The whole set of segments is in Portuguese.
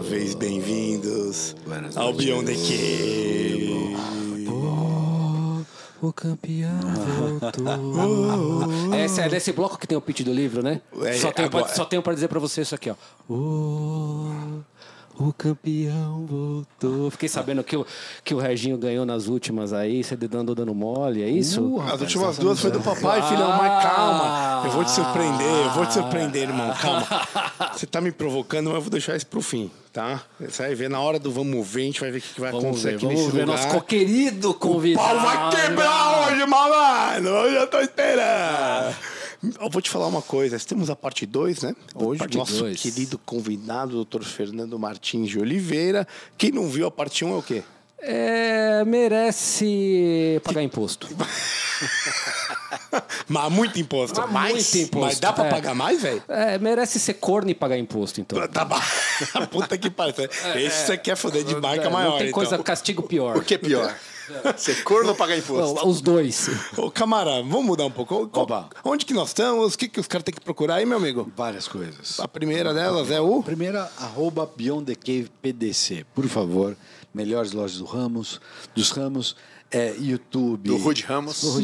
vez bem-vindos ao Beyond the Cave. O campeão voltou. É nesse bloco que tem o pitch do livro, né? Só tenho pra dizer pra você isso aqui, ó. O campeão voltou. Fiquei sabendo que o Reginho ganhou nas últimas aí, você andou dando mole, é isso? As últimas duas foi do papai, filhão, mas calma. Eu vou te surpreender, irmão, calma. Você tá me provocando, mas eu vou deixar isso pro fim, tá? Você vai ver na hora do vamos ver, a gente vai ver o que vai acontecer aqui nesse lugar. Nosso querido convidado. O pau vai quebrar hoje, malandro. Hoje eu tô esperando. Eu vou te falar uma coisa, nós temos a parte 2, né? Hoje, nosso querido convidado, Dr. Fernando Martins de Oliveira. Quem não viu a parte 1 é o quê? Merece pagar imposto. Mas muito imposto. Muito imposto. Mas dá pra pagar mais, velho? Merece ser corno e pagar imposto, então. Tá bom. Puta que pariu. Esse você quer foder de marca maior. Não tem coisa, então. Castigo pior. O que é pior? Ser corno ou pagar imposto? Os dois. Ô, camarada, vamos mudar um pouco. Onde que nós estamos? O que os caras têm que procurar aí, meu amigo? Várias coisas. A primeira delas é o... Primeira, @BeyondTheCavePDC. Por favor, melhores lojas dos ramos. YouTube. Do Rude Ramos. Do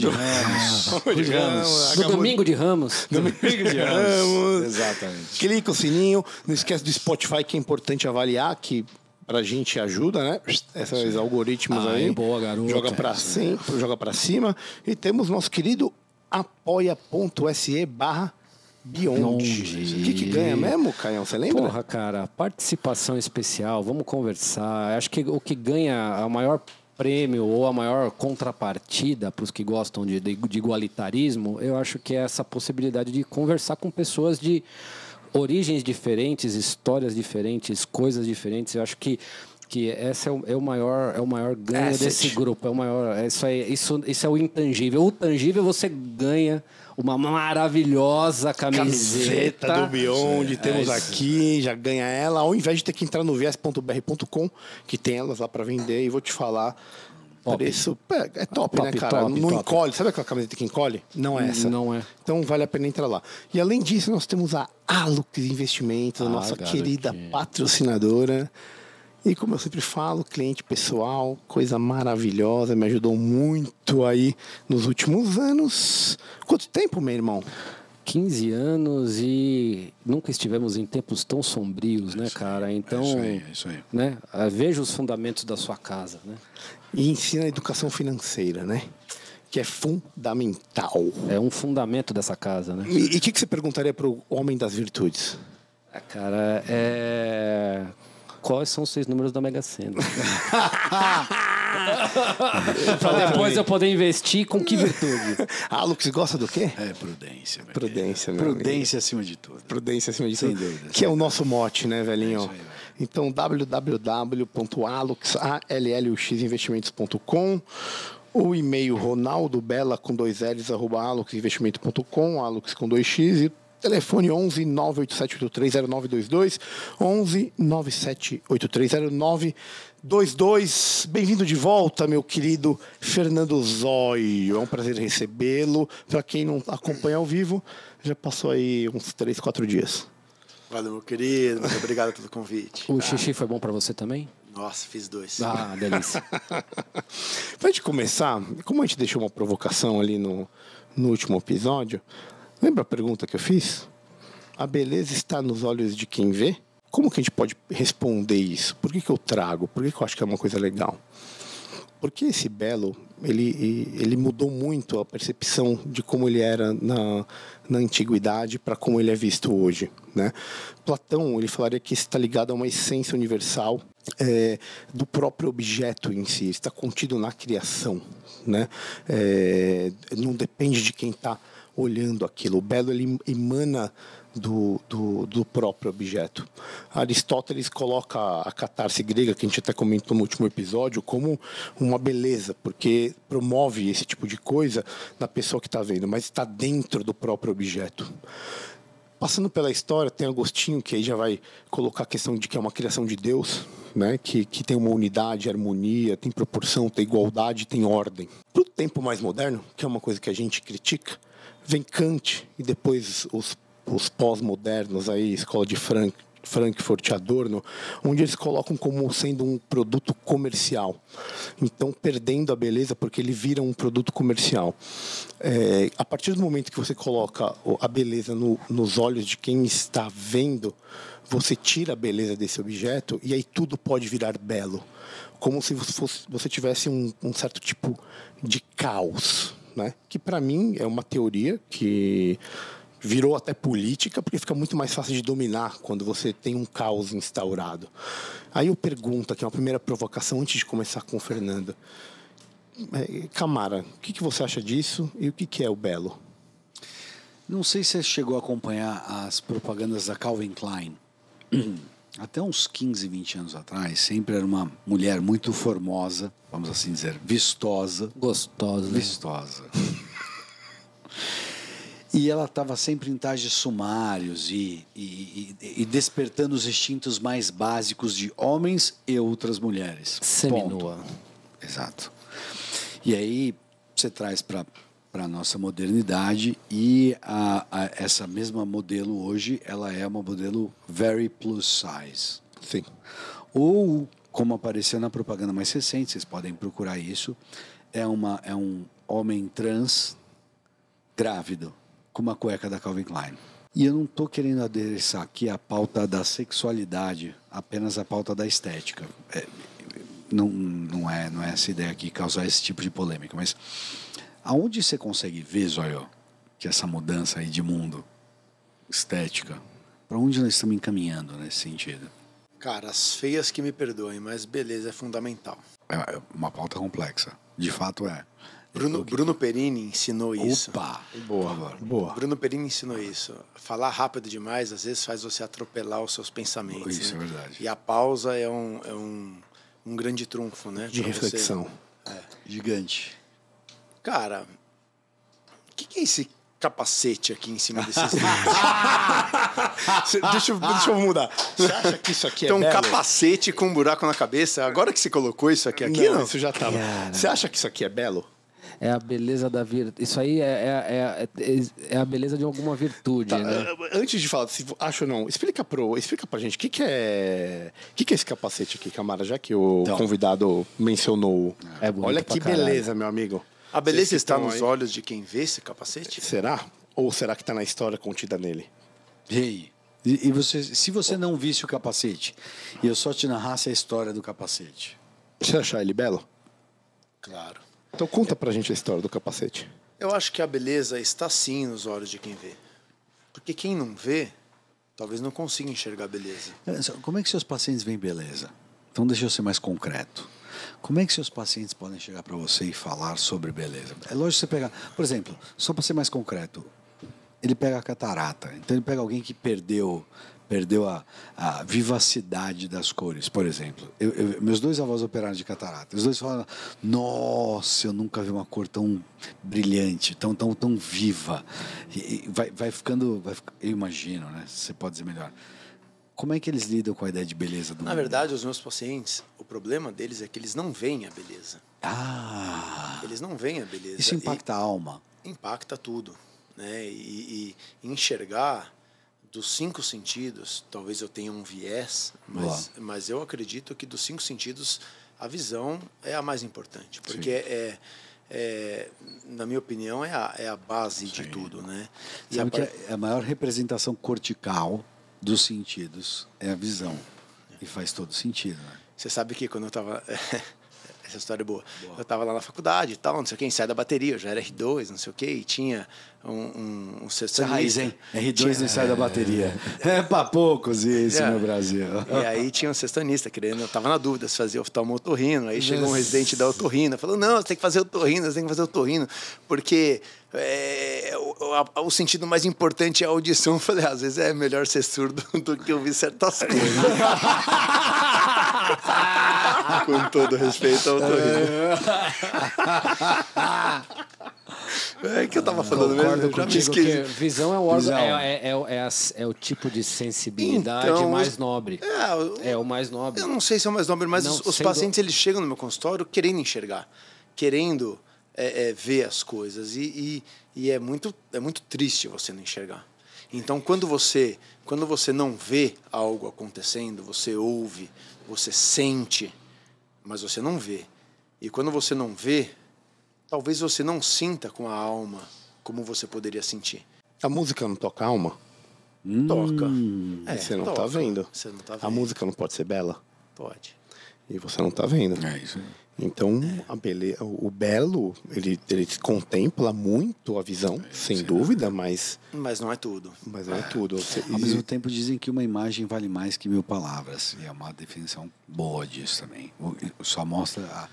Domingo de Ramos. Domingo de Ramos. Exatamente. Clica o sininho. Não esquece do Spotify, que é importante avaliar, que pra gente ajuda, né? Esses algoritmos aí. Boa, garoto. Joga pra cima. E temos nosso querido apoia.se/Beyond. O que ganha mesmo, Caião? Você lembra? Porra, cara, participação especial, vamos conversar. Acho que o que ganha a maior prêmio ou a maior contrapartida para os que gostam de igualitarismo, eu acho que é essa possibilidade de conversar com pessoas de origens diferentes, histórias diferentes, coisas diferentes. Eu acho que esse é o maior ganho desse grupo. Isso é o intangível. O tangível você ganha uma maravilhosa camiseta do Beyond. Temos aqui, já ganha ela. Ao invés de ter que entrar no viés.br.com, que tem elas lá para vender, e vou te falar. Preço é top, né, cara? Não encolhe. Sabe aquela camiseta que encolhe? Não é essa. Não é. Então vale a pena entrar lá. E além disso, nós temos a Alux Investimentos, a nossa querida patrocinadora. E como eu sempre falo, cliente pessoal, coisa maravilhosa, me ajudou muito aí nos últimos anos. Quanto tempo, meu irmão? 15 anos e nunca estivemos em tempos tão sombrios, né, cara? Então, isso aí. Né? Veja os fundamentos da sua casa, né? E ensina a educação financeira, né? Que é fundamental. É um fundamento dessa casa, né? E o que você perguntaria para o homem das virtudes? Cara, quais são os 6 números da Mega Sena? Pra depois eu poder investir com que virtude? Alux gosta do quê? Prudência. Prudência acima de tudo. Prudência acima de tudo. Sem dúvida. Que é o nosso mote, né, velhinho? Isso aí. Então, www.aluxinvestimentos.com, o e-mail ronaldobella com 2 L's @aluxinvestimento.com, Alux com 2x, e telefone 11 987830922, 11 987830922. Bem-vindo de volta, meu querido Fernando Zóio. É um prazer recebê-lo. Para quem não acompanha ao vivo, já passou aí uns 3, 4 dias. Valeu, meu querido. Muito obrigado pelo convite. O xixi foi bom para você também? Nossa, fiz 2. Delícia. Pra gente começar, como a gente deixou uma provocação ali no último episódio, lembra a pergunta que eu fiz? A beleza está nos olhos de quem vê? Como que a gente pode responder isso? Por que eu trago? Por que eu acho que é uma coisa legal? Porque esse belo, ele mudou muito a percepção de como ele era na antiguidade para como ele é visto hoje, né? Platão, ele falaria que isso está ligado a uma essência universal do próprio objeto em si, está contido na criação, né? Não depende de quem está olhando aquilo. O belo, ele emana do próprio objeto. Aristóteles coloca a catarse grega, que a gente até comentou no último episódio, como uma beleza, porque promove esse tipo de coisa na pessoa que está vendo, mas está dentro do próprio objeto. Passando pela história, tem Agostinho, que aí já vai colocar a questão de que é uma criação de Deus, né? que tem uma unidade, harmonia, tem proporção, tem igualdade, tem ordem. Para o tempo mais moderno, que é uma coisa que a gente critica, vem Kant e depois os pós-modernos, aí, escola de Frankfurt Adorno, onde eles colocam como sendo um produto comercial. Então, perdendo a beleza porque ele vira um produto comercial. A partir do momento que você coloca a beleza nos olhos de quem está vendo, você tira a beleza desse objeto e aí tudo pode virar belo. Como se você tivesse um certo tipo de caos, né? Que, para mim, é uma teoria que virou até política, porque fica muito mais fácil de dominar quando você tem um caos instaurado. Aí eu pergunto, aqui uma primeira provocação, antes de começar com o Fernando. Camara, o que você acha disso e o que é o belo? Não sei se você chegou a acompanhar as propagandas da Calvin Klein. Até uns 15, 20 anos atrás, sempre era uma mulher muito formosa, vamos assim dizer, vistosa. Gostosa. Vistosa. E ela estava sempre em trajes sumários e despertando os instintos mais básicos de homens e outras mulheres. Seminua. Exato. E aí você traz para a nossa modernidade e essa mesma modelo hoje, ela é uma modelo very plus size. Sim. Ou, como apareceu na propaganda mais recente, vocês podem procurar isso, é um homem trans grávido com uma cueca da Calvin Klein. E eu não estou querendo adereçar aqui a pauta da sexualidade, apenas a pauta da estética. Não é essa ideia aqui causar esse tipo de polêmica, mas aonde você consegue ver, Zóio, que essa mudança aí de mundo, estética, para onde nós estamos encaminhando nesse sentido? Cara, as feias que me perdoem, mas beleza é fundamental. É uma pauta complexa. De fato é. Bruno Perini ensinou isso. Opa! Boa. Bruno Perini ensinou isso. Falar rápido demais, às vezes, faz você atropelar os seus pensamentos. Isso né? é verdade. E a pausa é um grande trunfo, né? De pra reflexão. Você. Gigante. Cara, o que é esse capacete aqui em cima desses Deixa eu mudar. Você acha que isso aqui é Tem um belo? capacete com um buraco na cabeça. Agora que você colocou isso aqui, não? Isso já estava. Você acha que isso aqui é belo? É a beleza da virtude. Isso aí é a beleza de alguma virtude, né? Antes de falar se acho ou não, explica pra gente o que é esse capacete aqui, Camara, já que o convidado mencionou. É bonito Olha pra que caralho. beleza, meu amigo. A beleza Vocês está estão nos aí. olhos de quem vê esse capacete? Será? Ou será que está na história contida nele? Ei, e você, se você não visse o capacete e eu só te narrasse a história do capacete? Você achar ele belo? Claro. Então conta pra gente a história do capacete. Eu acho que a beleza está sim nos olhos de quem vê. Porque quem não vê, talvez não consiga enxergar a beleza. Como é que seus pacientes veem beleza? Então deixa eu ser mais concreto. Como é que seus pacientes podem chegar para você e falar sobre beleza? É lógico você pegar, por exemplo, só para ser mais concreto, ele pega a catarata, então ele pega alguém que perdeu a vivacidade das cores, por exemplo. Meus dois avós operaram de catarata. Os dois falaram: nossa, eu nunca vi uma cor tão brilhante, tão viva. E vai ficando, eu imagino, né? Você pode dizer melhor. Como é que eles lidam com a ideia de beleza do mundo? Na verdade, os meus pacientes, o problema deles é que eles não veem a beleza. Eles não veem a beleza. Isso impacta a alma. Impacta tudo, né? E enxergar dos 5 sentidos, talvez eu tenha um viés, mas eu acredito que dos 5 sentidos a visão é a mais importante, porque na minha opinião é a base de tudo, né? Sabe que a maior representação cortical dos sentidos é a visão. E faz todo sentido, né? Você sabe que quando eu estava... Essa história é boa. Eu estava lá na faculdade e tal, não sei o que, ensaio da bateria, eu já era R2, não sei o que, e tinha um Essa raiz, hein? R2 no ensaio da bateria. É pra poucos isso no Brasil. E aí tinha um sextanista querendo, eu tava na dúvida se fazia oftalmo-otorrino, aí chegou um residente da otorrina, falou: não, você tem que fazer otorrino, porque o sentido mais importante é a audição. Eu falei: às vezes é melhor ser surdo do que ouvir certas coisas. Com todo respeito ao otorrino. É que eu tava falando Concordo mesmo, eu já me contigo esqueci. que visão é o órgão, Visão. é o tipo de sensibilidade Então, mais nobre. É o mais nobre. Eu não sei se é o mais nobre, mas Não, os pacientes eles chegam no meu consultório querendo enxergar, querendo ver as coisas. E é muito triste você não enxergar. Então, quando você não vê algo acontecendo, você ouve, você sente, mas você não vê. E quando você não vê, talvez você não sinta com a alma como você poderia sentir. A música não toca a alma? Toca. Você não toca. tá vendo. Você não tá vendo. A música não pode ser bela? Pode. E você não tá vendo. É isso aí. Então, a beleza, o belo, ele contempla muito a visão, sem dúvida, mas Mas não é tudo. não é tudo. Ao mesmo tempo dizem que uma imagem vale mais que 1000 palavras. E é uma definição boa disso também. Só mostra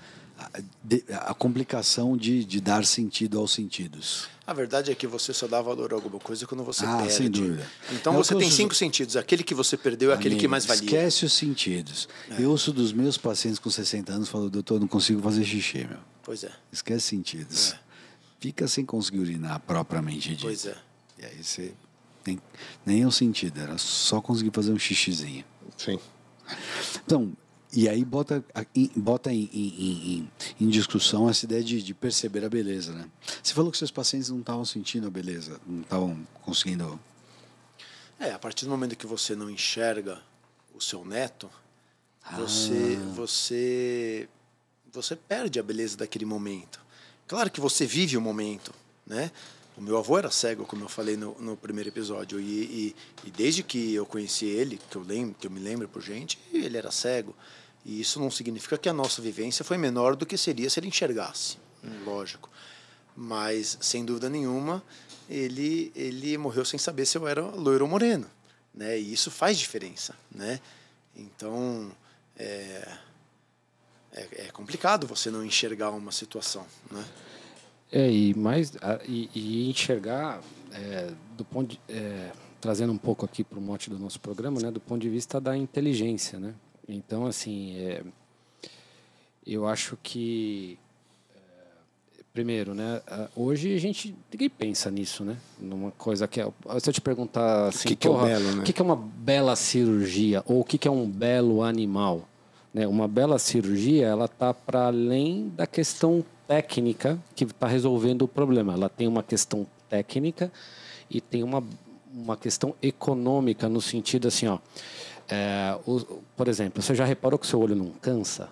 a complicação de dar sentido aos sentidos. A verdade é que você só dá valor a alguma coisa quando você perde. Sem dúvida. Então É o você que eu tem uso- 5 sentidos. Aquele que você perdeu é aquele que mais valia. Esquece os sentidos. Eu ouço dos meus pacientes com 60 anos falando, doutor, não consigo fazer xixi, meu. Pois é. Esquece sentidos. Fica sem conseguir urinar propriamente dito. Pois é. E aí você nem é o sentido, era só conseguir fazer um xixizinho. sim. Então, e aí bota em discussão essa ideia de perceber a beleza, né? Você falou que seus pacientes não estavam sentindo a beleza, não estavam conseguindo... A partir do momento que você não enxerga o seu neto, você perde a beleza daquele momento. Claro que você vive o momento, né? O meu avô era cego, como eu falei no primeiro episódio, e desde que eu conheci ele, que eu me lembro por gente, ele era cego. E isso não significa que a nossa vivência foi menor do que seria se ele enxergasse, lógico. Mas, sem dúvida nenhuma, ele morreu sem saber se eu era loiro ou moreno, né? E isso faz diferença, né? Então, é complicado você não enxergar uma situação, né? E enxergar do ponto trazendo um pouco aqui para o mote do nosso programa, né, do ponto de vista da inteligência, né? Então, assim, eu acho que primeiro, né, hoje ninguém pensa nisso, né? Numa coisa que se eu te perguntar assim, que é o belo, né? o que é uma bela cirurgia ou o que é um belo animal, né? Uma bela cirurgia, ela tá para além da questão técnica que está resolvendo o problema. Ela tem uma questão técnica e tem uma questão econômica no sentido assim, ó. Por exemplo, você já reparou que o seu olho não cansa?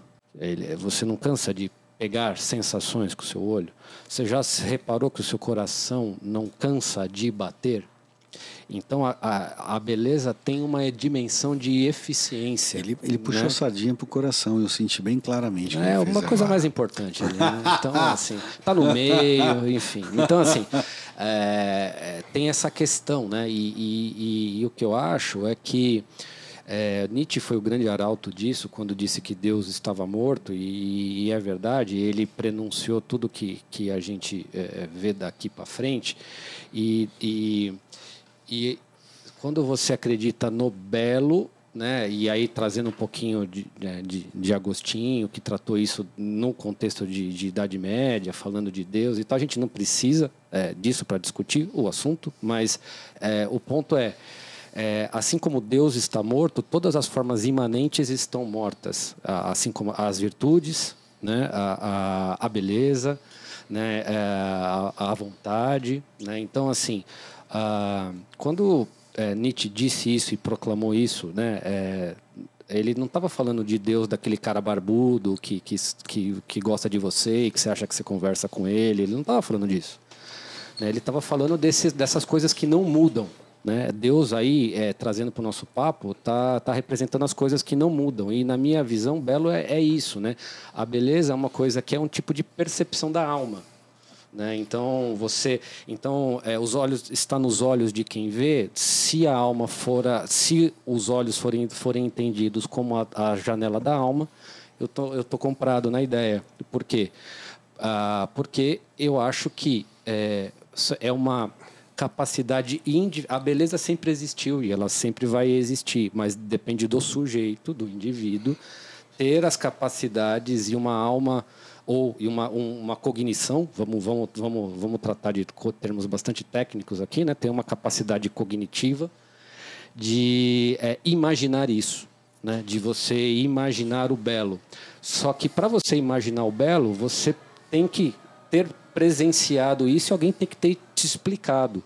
Você não cansa de pegar sensações com o seu olho? Você já reparou que o seu coração não cansa de bater? Então, a beleza tem uma dimensão de eficiência. Ele puxou sardinha pro coração, eu senti bem claramente. É uma coisa mais importante ali, né? Então, assim, tá no meio, enfim. Então, assim, tem essa questão, né? E o que eu acho é que Nietzsche foi o grande arauto disso quando disse que Deus estava morto, e é verdade, ele prenunciou tudo que a gente vê daqui para frente. E quando você acredita no belo, né, e aí trazendo um pouquinho de Agostinho, que tratou isso no contexto de Idade Média, falando de Deus e tal, a gente não precisa disso para discutir o assunto, mas o ponto assim como Deus está morto, todas as formas imanentes estão mortas, assim como as virtudes, né, a beleza, né, a vontade, né? Então, assim, quando Nietzsche disse isso e proclamou isso, né, ele não estava falando de Deus daquele cara barbudo que gosta de você e que você acha que você conversa com ele. Ele não estava falando disso, né? Ele estava falando dessas coisas que não mudam, né? Deus aí, trazendo para o nosso papo, tá representando as coisas que não mudam. E na minha visão, belo é isso, né? A beleza é uma coisa que é um tipo de percepção da alma, né? Então os olhos está nos olhos de quem vê. Se os olhos forem entendidos como a janela da alma, eu tô comprado na ideia. Por quê? Porque eu acho que é uma capacidade a beleza sempre existiu e ela sempre vai existir, mas depende do sujeito, do indivíduo, ter as capacidades e uma alma e uma cognição, vamos tratar de termos bastante técnicos aqui, né? Ter uma capacidade cognitiva de imaginar isso, né? De você imaginar o belo. Só que para você imaginar o belo, você tem que ter presenciado isso e alguém tem que ter te explicado.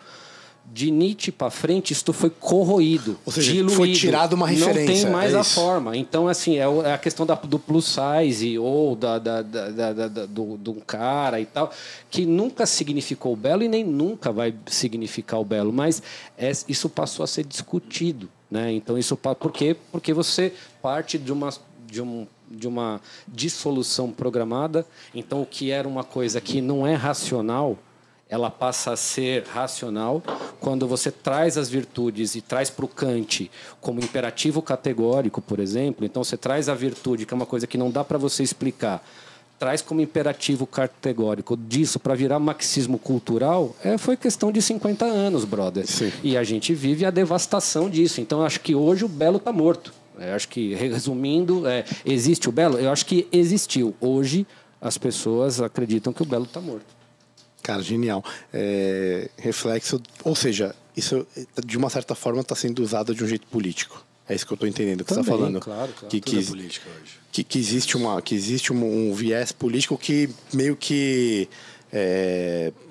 de Nietzsche para frente, isto foi corroído, ou seja, diluído. Foi tirado uma referência. Não tem mais a isso. forma. Então, assim, é a questão do plus size ou do cara e tal, que nunca significou o belo e nem nunca vai significar o belo. Mas isso passou a ser discutido, né? Então, isso por quê? Porque você parte de uma dissolução programada. Então, o que era uma coisa que não é racional, ela passa a ser racional quando você traz as virtudes e traz para o Kant como imperativo categórico, por exemplo. Então, você traz a virtude, que é uma coisa que não dá para você explicar, traz como imperativo categórico disso para virar marxismo cultural, foi questão de 50 anos, brother. Sim. E a gente vive a devastação disso. Então, eu acho que hoje o belo está morto. Eu acho que, resumindo, existe o belo? Eu acho que existiu. Hoje, as pessoas acreditam que o belo está morto. Cara, genial. Reflexo, ou seja, isso de uma certa forma está sendo usado de um jeito político. É isso que eu estou entendendo que você está falando. Claro. Tudo é política hoje. Que existe um viés político que meio que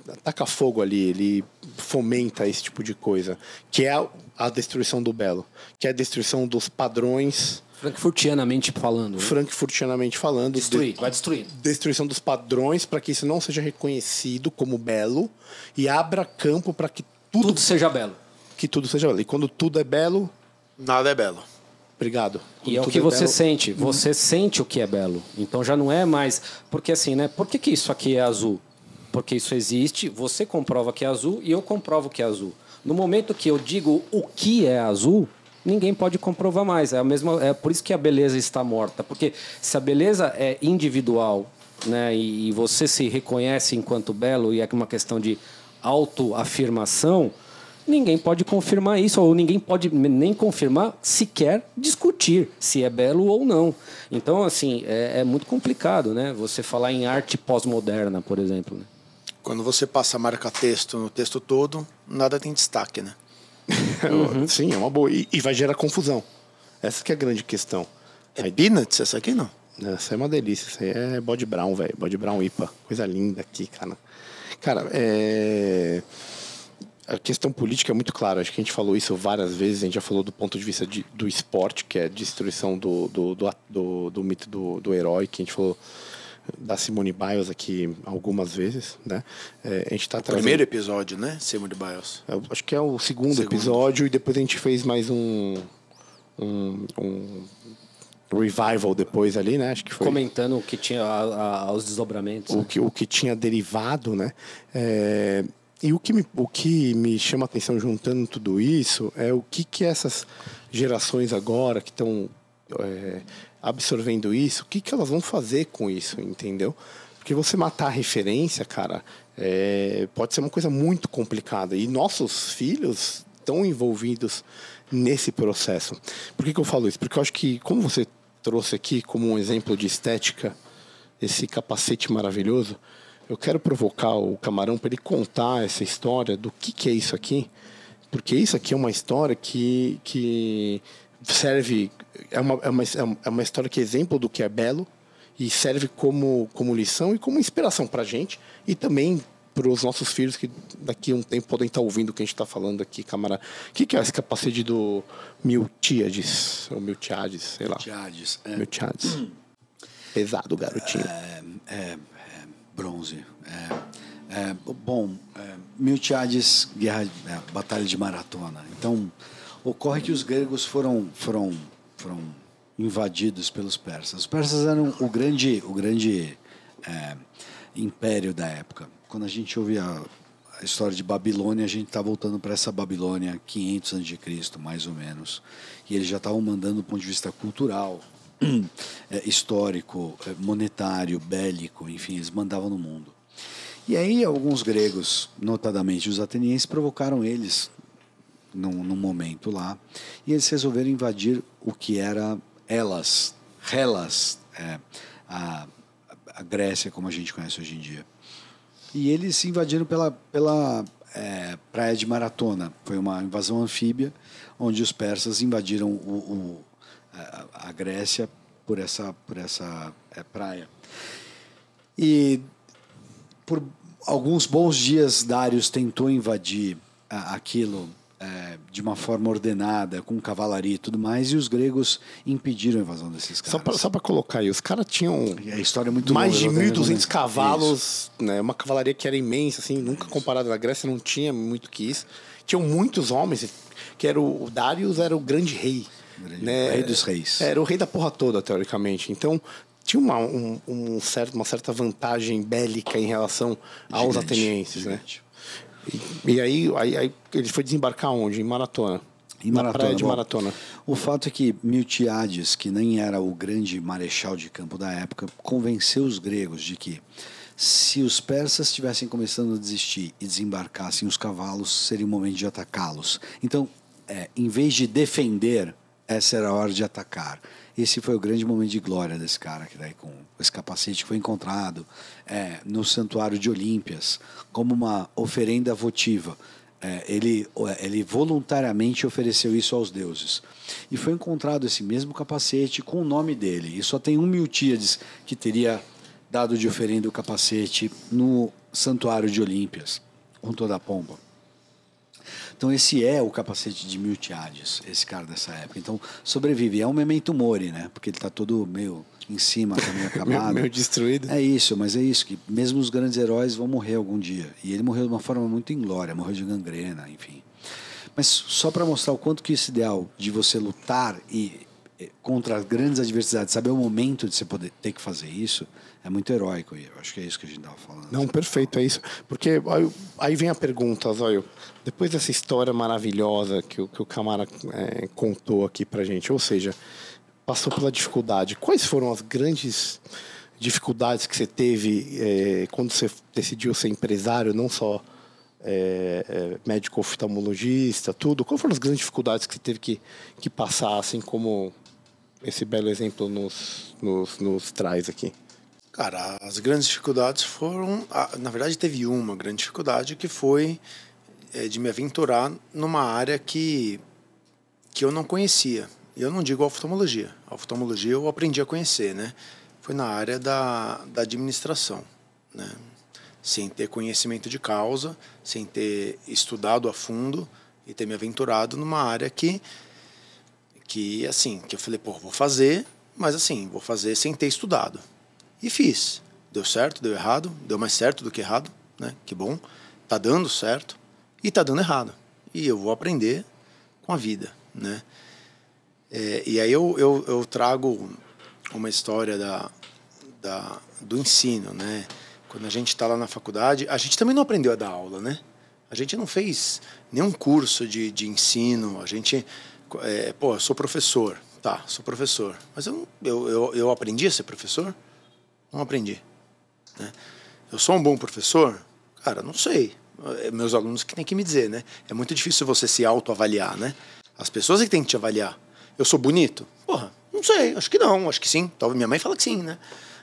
ataca fogo ali, ele fomenta esse tipo de coisa, que é a destruição do belo, que é a destruição dos padrões. Frankfurtianamente falando. Frankfurtianamente falando. Vai destruindo. Destruição dos padrões para que isso não seja reconhecido como belo e abra campo para que tudo seja belo. Que tudo seja belo. E quando tudo é belo... Nada é belo. Obrigado. E é o que você sente. Você sente o que é belo. Então já não é mais... Porque assim, né? Por que isso aqui é azul? Porque isso existe, você comprova que é azul e eu comprovo que é azul. No momento que eu digo o que é azul... ninguém pode comprovar mais. É por isso que a beleza está morta. Porque se a beleza é individual, né, e você se reconhece enquanto belo e é uma questão de autoafirmação, ninguém pode confirmar isso, ou ninguém pode nem confirmar, sequer discutir se é belo ou não. Então, assim, é muito complicado, né? Você falar em arte pós-moderna, por exemplo. Né? Quando você passa marca-texto no texto todo, nada tem destaque, né? Sim, é uma boa. E vai gerar confusão. Essa que é a grande questão. Peanuts essa aqui não? Essa é uma delícia. Isso aí é Bode Brown, velho. Bode Brown IPA. Coisa linda aqui, cara. Cara, a questão política é muito clara. Acho que a gente falou isso várias vezes. A gente já falou do ponto de vista do esporte, que é a destruição do mito do herói, que a gente falou da Simone Biles aqui algumas vezes, né? A gente tá trazendo... Primeiro episódio, né? Simone Biles. Acho que é o segundo episódio e depois a gente fez mais um revival depois ali, né? Acho que foi comentando o que tinha os desdobramentos. O que tinha derivado, né? E o que me chama a atenção juntando tudo isso é o que essas gerações agora que estão absorvendo isso, o que elas vão fazer com isso, entendeu? Porque você matar a referência, cara, pode ser uma coisa muito complicada. E nossos filhos estão envolvidos nesse processo. Por que eu falo isso? Porque eu acho que, como você trouxe aqui como um exemplo de estética, esse capacete maravilhoso, eu quero provocar o Camarão para ele contar essa história do que é isso aqui. Porque isso aqui é uma história que serve... É uma história que é exemplo do que é belo e serve como lição e como inspiração para a gente e também para os nossos filhos que daqui a um tempo podem estar ouvindo o que a gente está falando aqui, camarada. O que é esse capacete do Miltiades? Ou Miltiades, sei lá. Miltiades. Pesado, garotinho. Bronze. Miltiades, batalha de maratona. Então, ocorre que os gregos foram invadidos pelos persas. Os persas eram o grande império da época. Quando a gente ouve a história de Babilônia, a gente está voltando para essa Babilônia 500 a.C., mais ou menos. E eles já estavam mandando do ponto de vista cultural, histórico, monetário, bélico, enfim, eles mandavam no mundo. E aí alguns gregos, notadamente os atenienses, provocaram eles num momento lá, e eles resolveram invadir o que era Hellas, a Grécia como a gente conhece hoje em dia. E eles se invadiram pela praia de Maratona. Foi uma invasão anfíbia, onde os persas invadiram a Grécia por essa praia. E por alguns bons dias, Dários tentou invadir aquilo de uma forma ordenada, com cavalaria e tudo mais, e os gregos impediram a invasão desses caras. Só para colocar aí, os caras tinham a história é muito mais longa, de 1.200 cavalos, Isso. né? Uma cavalaria que era imensa, assim, nunca comparada na Grécia, não tinha muito que isso. Tinham muitos homens, que era o Darius era o grande rei. Né? O rei dos reis. Era o rei da porra toda, teoricamente. Então, tinha uma certa vantagem bélica em relação aos atenienses, né? E aí ele foi desembarcar onde? Em Maratona. Na praia de Maratona. O fato é que Miltiades, que nem era o grande marechal de campo da época, convenceu os gregos de que se os persas estivessem começando a desistir e desembarcassem os cavalos, seria o momento de atacá-los. Então, em vez de defender, essa era a hora de atacar. Esse foi o grande momento de glória desse cara, que daí com esse capacete que foi encontrado no santuário de Olímpias, como uma oferenda votiva. Ele voluntariamente ofereceu isso aos deuses. E foi encontrado esse mesmo capacete com o nome dele. E só tem um Miltíades que teria dado de oferenda o capacete no santuário de Olímpias, com toda a pompa. Então esse é o capacete de Miltiades, esse cara dessa época. Então sobrevive, é um memento mori, né? Porque ele está todo meio em cima, tá meio acabado. meio destruído. É isso, mas é isso, que mesmo os grandes heróis vão morrer algum dia. E ele morreu de uma forma muito inglória, morreu de gangrena, enfim. Mas só para mostrar o quanto que esse ideal de você lutar contra as grandes adversidades, saber o momento de você poder ter que fazer isso, é muito heróico. E eu acho que é isso que a gente estava falando. Não, perfeito, é isso. Porque aí vem a pergunta, Zóio. Depois dessa história maravilhosa que o Camara contou aqui pra gente, ou seja, passou pela dificuldade. Quais foram as grandes dificuldades que você teve quando você decidiu ser empresário, não só médico oftalmologista, tudo? Quais foram as grandes dificuldades que você teve que passar, assim como esse belo exemplo nos traz aqui? Cara, as grandes dificuldades foram... Na verdade, teve uma grande dificuldade que foi de me aventurar numa área que eu não conhecia. E eu não digo oftalmologia. A oftalmologia eu aprendi a conhecer, né? Foi na área da administração, né? Sem ter conhecimento de causa, sem ter estudado a fundo e ter me aventurado numa área que eu falei, vou fazer, mas assim, vou fazer sem ter estudado. E fiz. Deu certo, deu errado, deu mais certo do que errado, né? Que bom. Tá dando certo e tá dando errado. E eu vou aprender com a vida, né? E aí eu trago uma história do ensino, né? Quando a gente está lá na faculdade, a gente também não aprendeu a dar aula, né? A gente não fez nenhum curso de ensino. A gente, eu sou professor, tá? Sou professor, mas eu aprendi a ser professor? Não aprendi, né? Eu sou um bom professor? Cara, não sei. Meus alunos que têm que me dizer, né? É muito difícil você se autoavaliar, né? As pessoas é que têm que te avaliar. Eu sou bonito? Porra, não sei, acho que não, acho que sim. Talvez minha mãe fala que sim, né?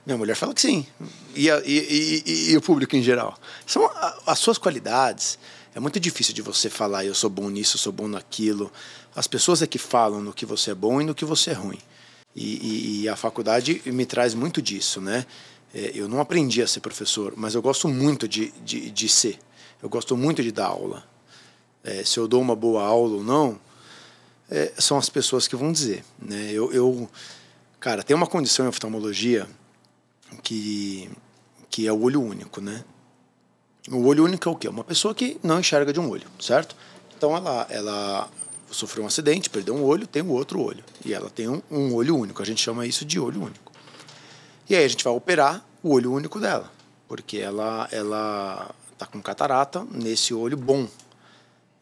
Minha mulher fala que sim. E o público em geral. São as suas qualidades. É muito difícil de você falar, eu sou bom nisso, eu sou bom naquilo. As pessoas é que falam no que você é bom e no que você é ruim. E a faculdade me traz muito disso, né? Eu não aprendi a ser professor, mas eu gosto muito de ser. Eu gosto muito de dar aula. Se eu dou uma boa aula ou não, são as pessoas que vão dizer, né? Cara, tem uma condição em oftalmologia que é o olho único, né? O olho único é o quê? Uma pessoa que não enxerga de um olho, certo? Então ela sofreu um acidente, perdeu um olho, tem o outro olho. E ela tem um olho único, a gente chama isso de olho único. E aí a gente vai operar o olho único dela, porque ela tá com catarata nesse olho bom.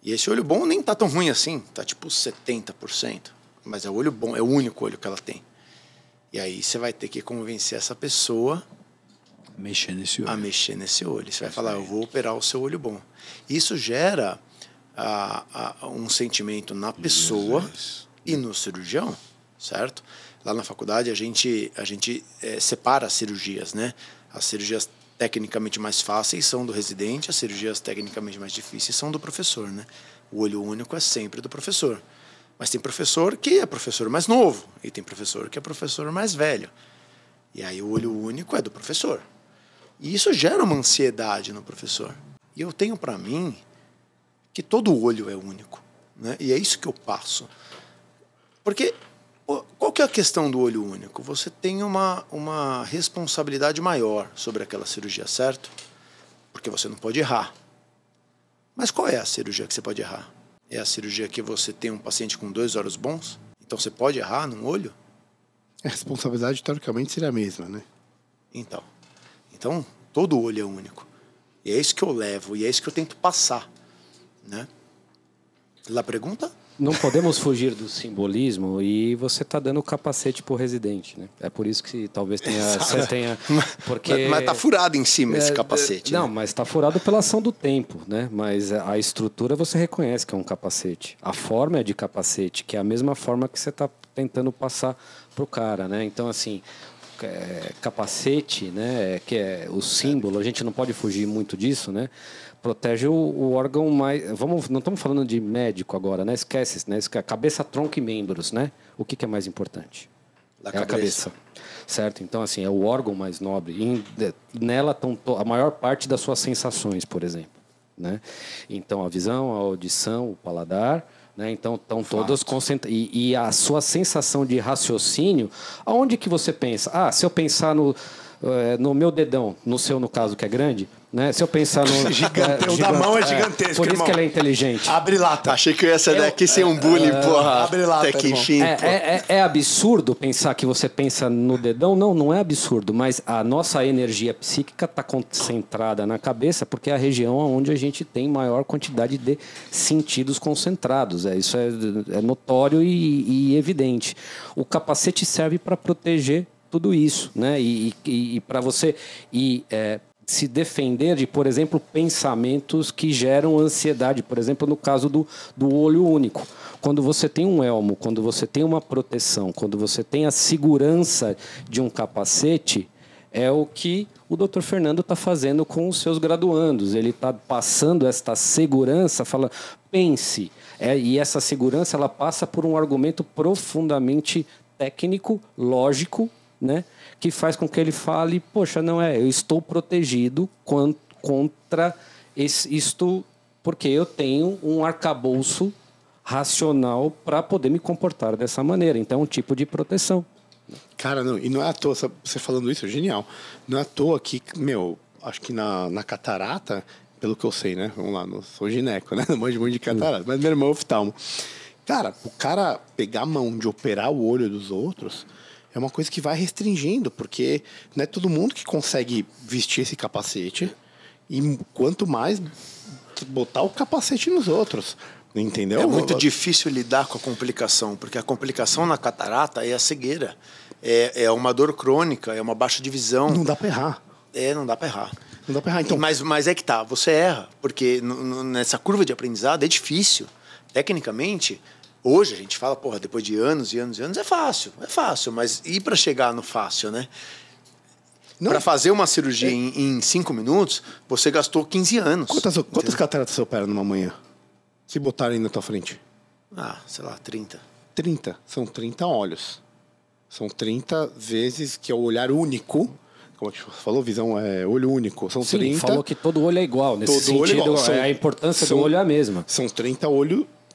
E esse olho bom nem tá tão ruim assim, tá tipo 70%. Mas é o olho bom, é o único olho que ela tem. E aí você vai ter que convencer essa pessoa a mexer nesse olho. Você vai falar, eu vou operar o seu olho bom. Isso gera um sentimento na pessoa e no cirurgião, certo? Lá na faculdade a gente separa as cirurgias, né? As cirurgias tecnicamente mais fáceis são do residente, as cirurgias tecnicamente mais difíceis são do professor, né? O olho único é sempre do professor. Mas tem professor que é professor mais novo e tem professor que é professor mais velho. E aí o olho único é do professor. E isso gera uma ansiedade no professor. E eu tenho para mim que todo olho é único, né? E é isso que eu passo. Porque qual que é a questão do olho único? Você tem uma responsabilidade maior sobre aquela cirurgia, certo? Porque você não pode errar. Mas qual é a cirurgia que você pode errar? É a cirurgia que você tem um paciente com 2 olhos bons? Então você pode errar num olho? A responsabilidade, teoricamente, seria a mesma, né? Então, todo olho é único. E é isso que eu levo, e é isso que eu tento passar, né? La pergunta? Não podemos fugir do simbolismo e você está dando o capacete pro residente, né? É por isso que talvez você tenha... Porque... Mas tá furado em cima esse capacete. Não, né? mas está furado pela ação do tempo, né? Mas a estrutura você reconhece que é um capacete. A forma é de capacete, que é a mesma forma que você está tentando passar pro cara, né? Então, assim... capacete, né, que é o símbolo, a gente não pode fugir muito disso, né? Protege o órgão mais... não estamos falando de médico agora, né? Esquece, né? Cabeça, tronco e membros, né? O que é mais importante? É a cabeça. Certo? Então, assim, é o órgão mais nobre. Nela estão a maior parte das suas sensações, por exemplo, né? Então, a visão, a audição, o paladar... Né? Então, estão todas concentradas. E a sua sensação de raciocínio, aonde que você pensa? Se eu pensar no meu dedão, no seu, no caso, que é grande, né? Se eu pensar no... O da mão é gigantesco, por isso irmão. que ele é inteligente. Abre lata. Achei que eu ia sair daqui sem um bullying, porra. Abre lata, Até que irmão. enfim. É absurdo pensar que você pensa no dedão? Não é absurdo, mas a nossa energia psíquica está concentrada na cabeça porque é a região onde a gente tem maior quantidade de sentidos concentrados. Isso é notório e evidente. O capacete serve para proteger tudo isso, né? E para você se defender de, por exemplo, pensamentos que geram ansiedade. Por exemplo, no caso do olho único. Quando você tem um elmo, quando você tem uma proteção, quando você tem a segurança de um capacete, é o que o Dr. Fernando está fazendo com os seus graduandos. Ele está passando esta segurança, falando, pense. E essa segurança ela passa por um argumento profundamente técnico, lógico, né? Que faz com que ele fale, poxa, eu estou protegido contra isto, porque eu tenho um arcabouço racional para poder me comportar dessa maneira. Então, é um tipo de proteção. Cara, não, e não é à toa, você falando isso é genial. Não é à toa que, acho que na catarata, pelo que eu sei, né? Vamos lá, não sou gineco, né? Não manjo muito de catarata, mas meu irmão é oftalmo. Cara, o cara pegar a mão de operar o olho dos outros... é uma coisa que vai restringindo, porque não é todo mundo que consegue vestir esse capacete e quanto mais botar o capacete nos outros, entendeu? É muito difícil lidar com a complicação, porque a complicação na catarata é a cegueira, é uma dor crônica, é uma baixa de visão. Não dá para errar. Não dá para errar. Não dá para errar, então. Mas é que tá, você erra, porque nessa curva de aprendizado é difícil. Tecnicamente... Hoje a gente fala, depois de anos e anos e anos, é fácil, mas e para chegar no fácil, né? Para fazer uma cirurgia em 5 minutos, você gastou 15 anos. Quantas cataratas você opera numa manhã? Se botarem na tua frente? Sei lá, 30. 30. São 30 olhos. São 30 vezes que é o olhar único. Como a gente falou, visão é olho único. São Sim, 30. falou que todo olho é igual. Nesse todo sentido, olho é igual. A importância do olho é a mesma. São 30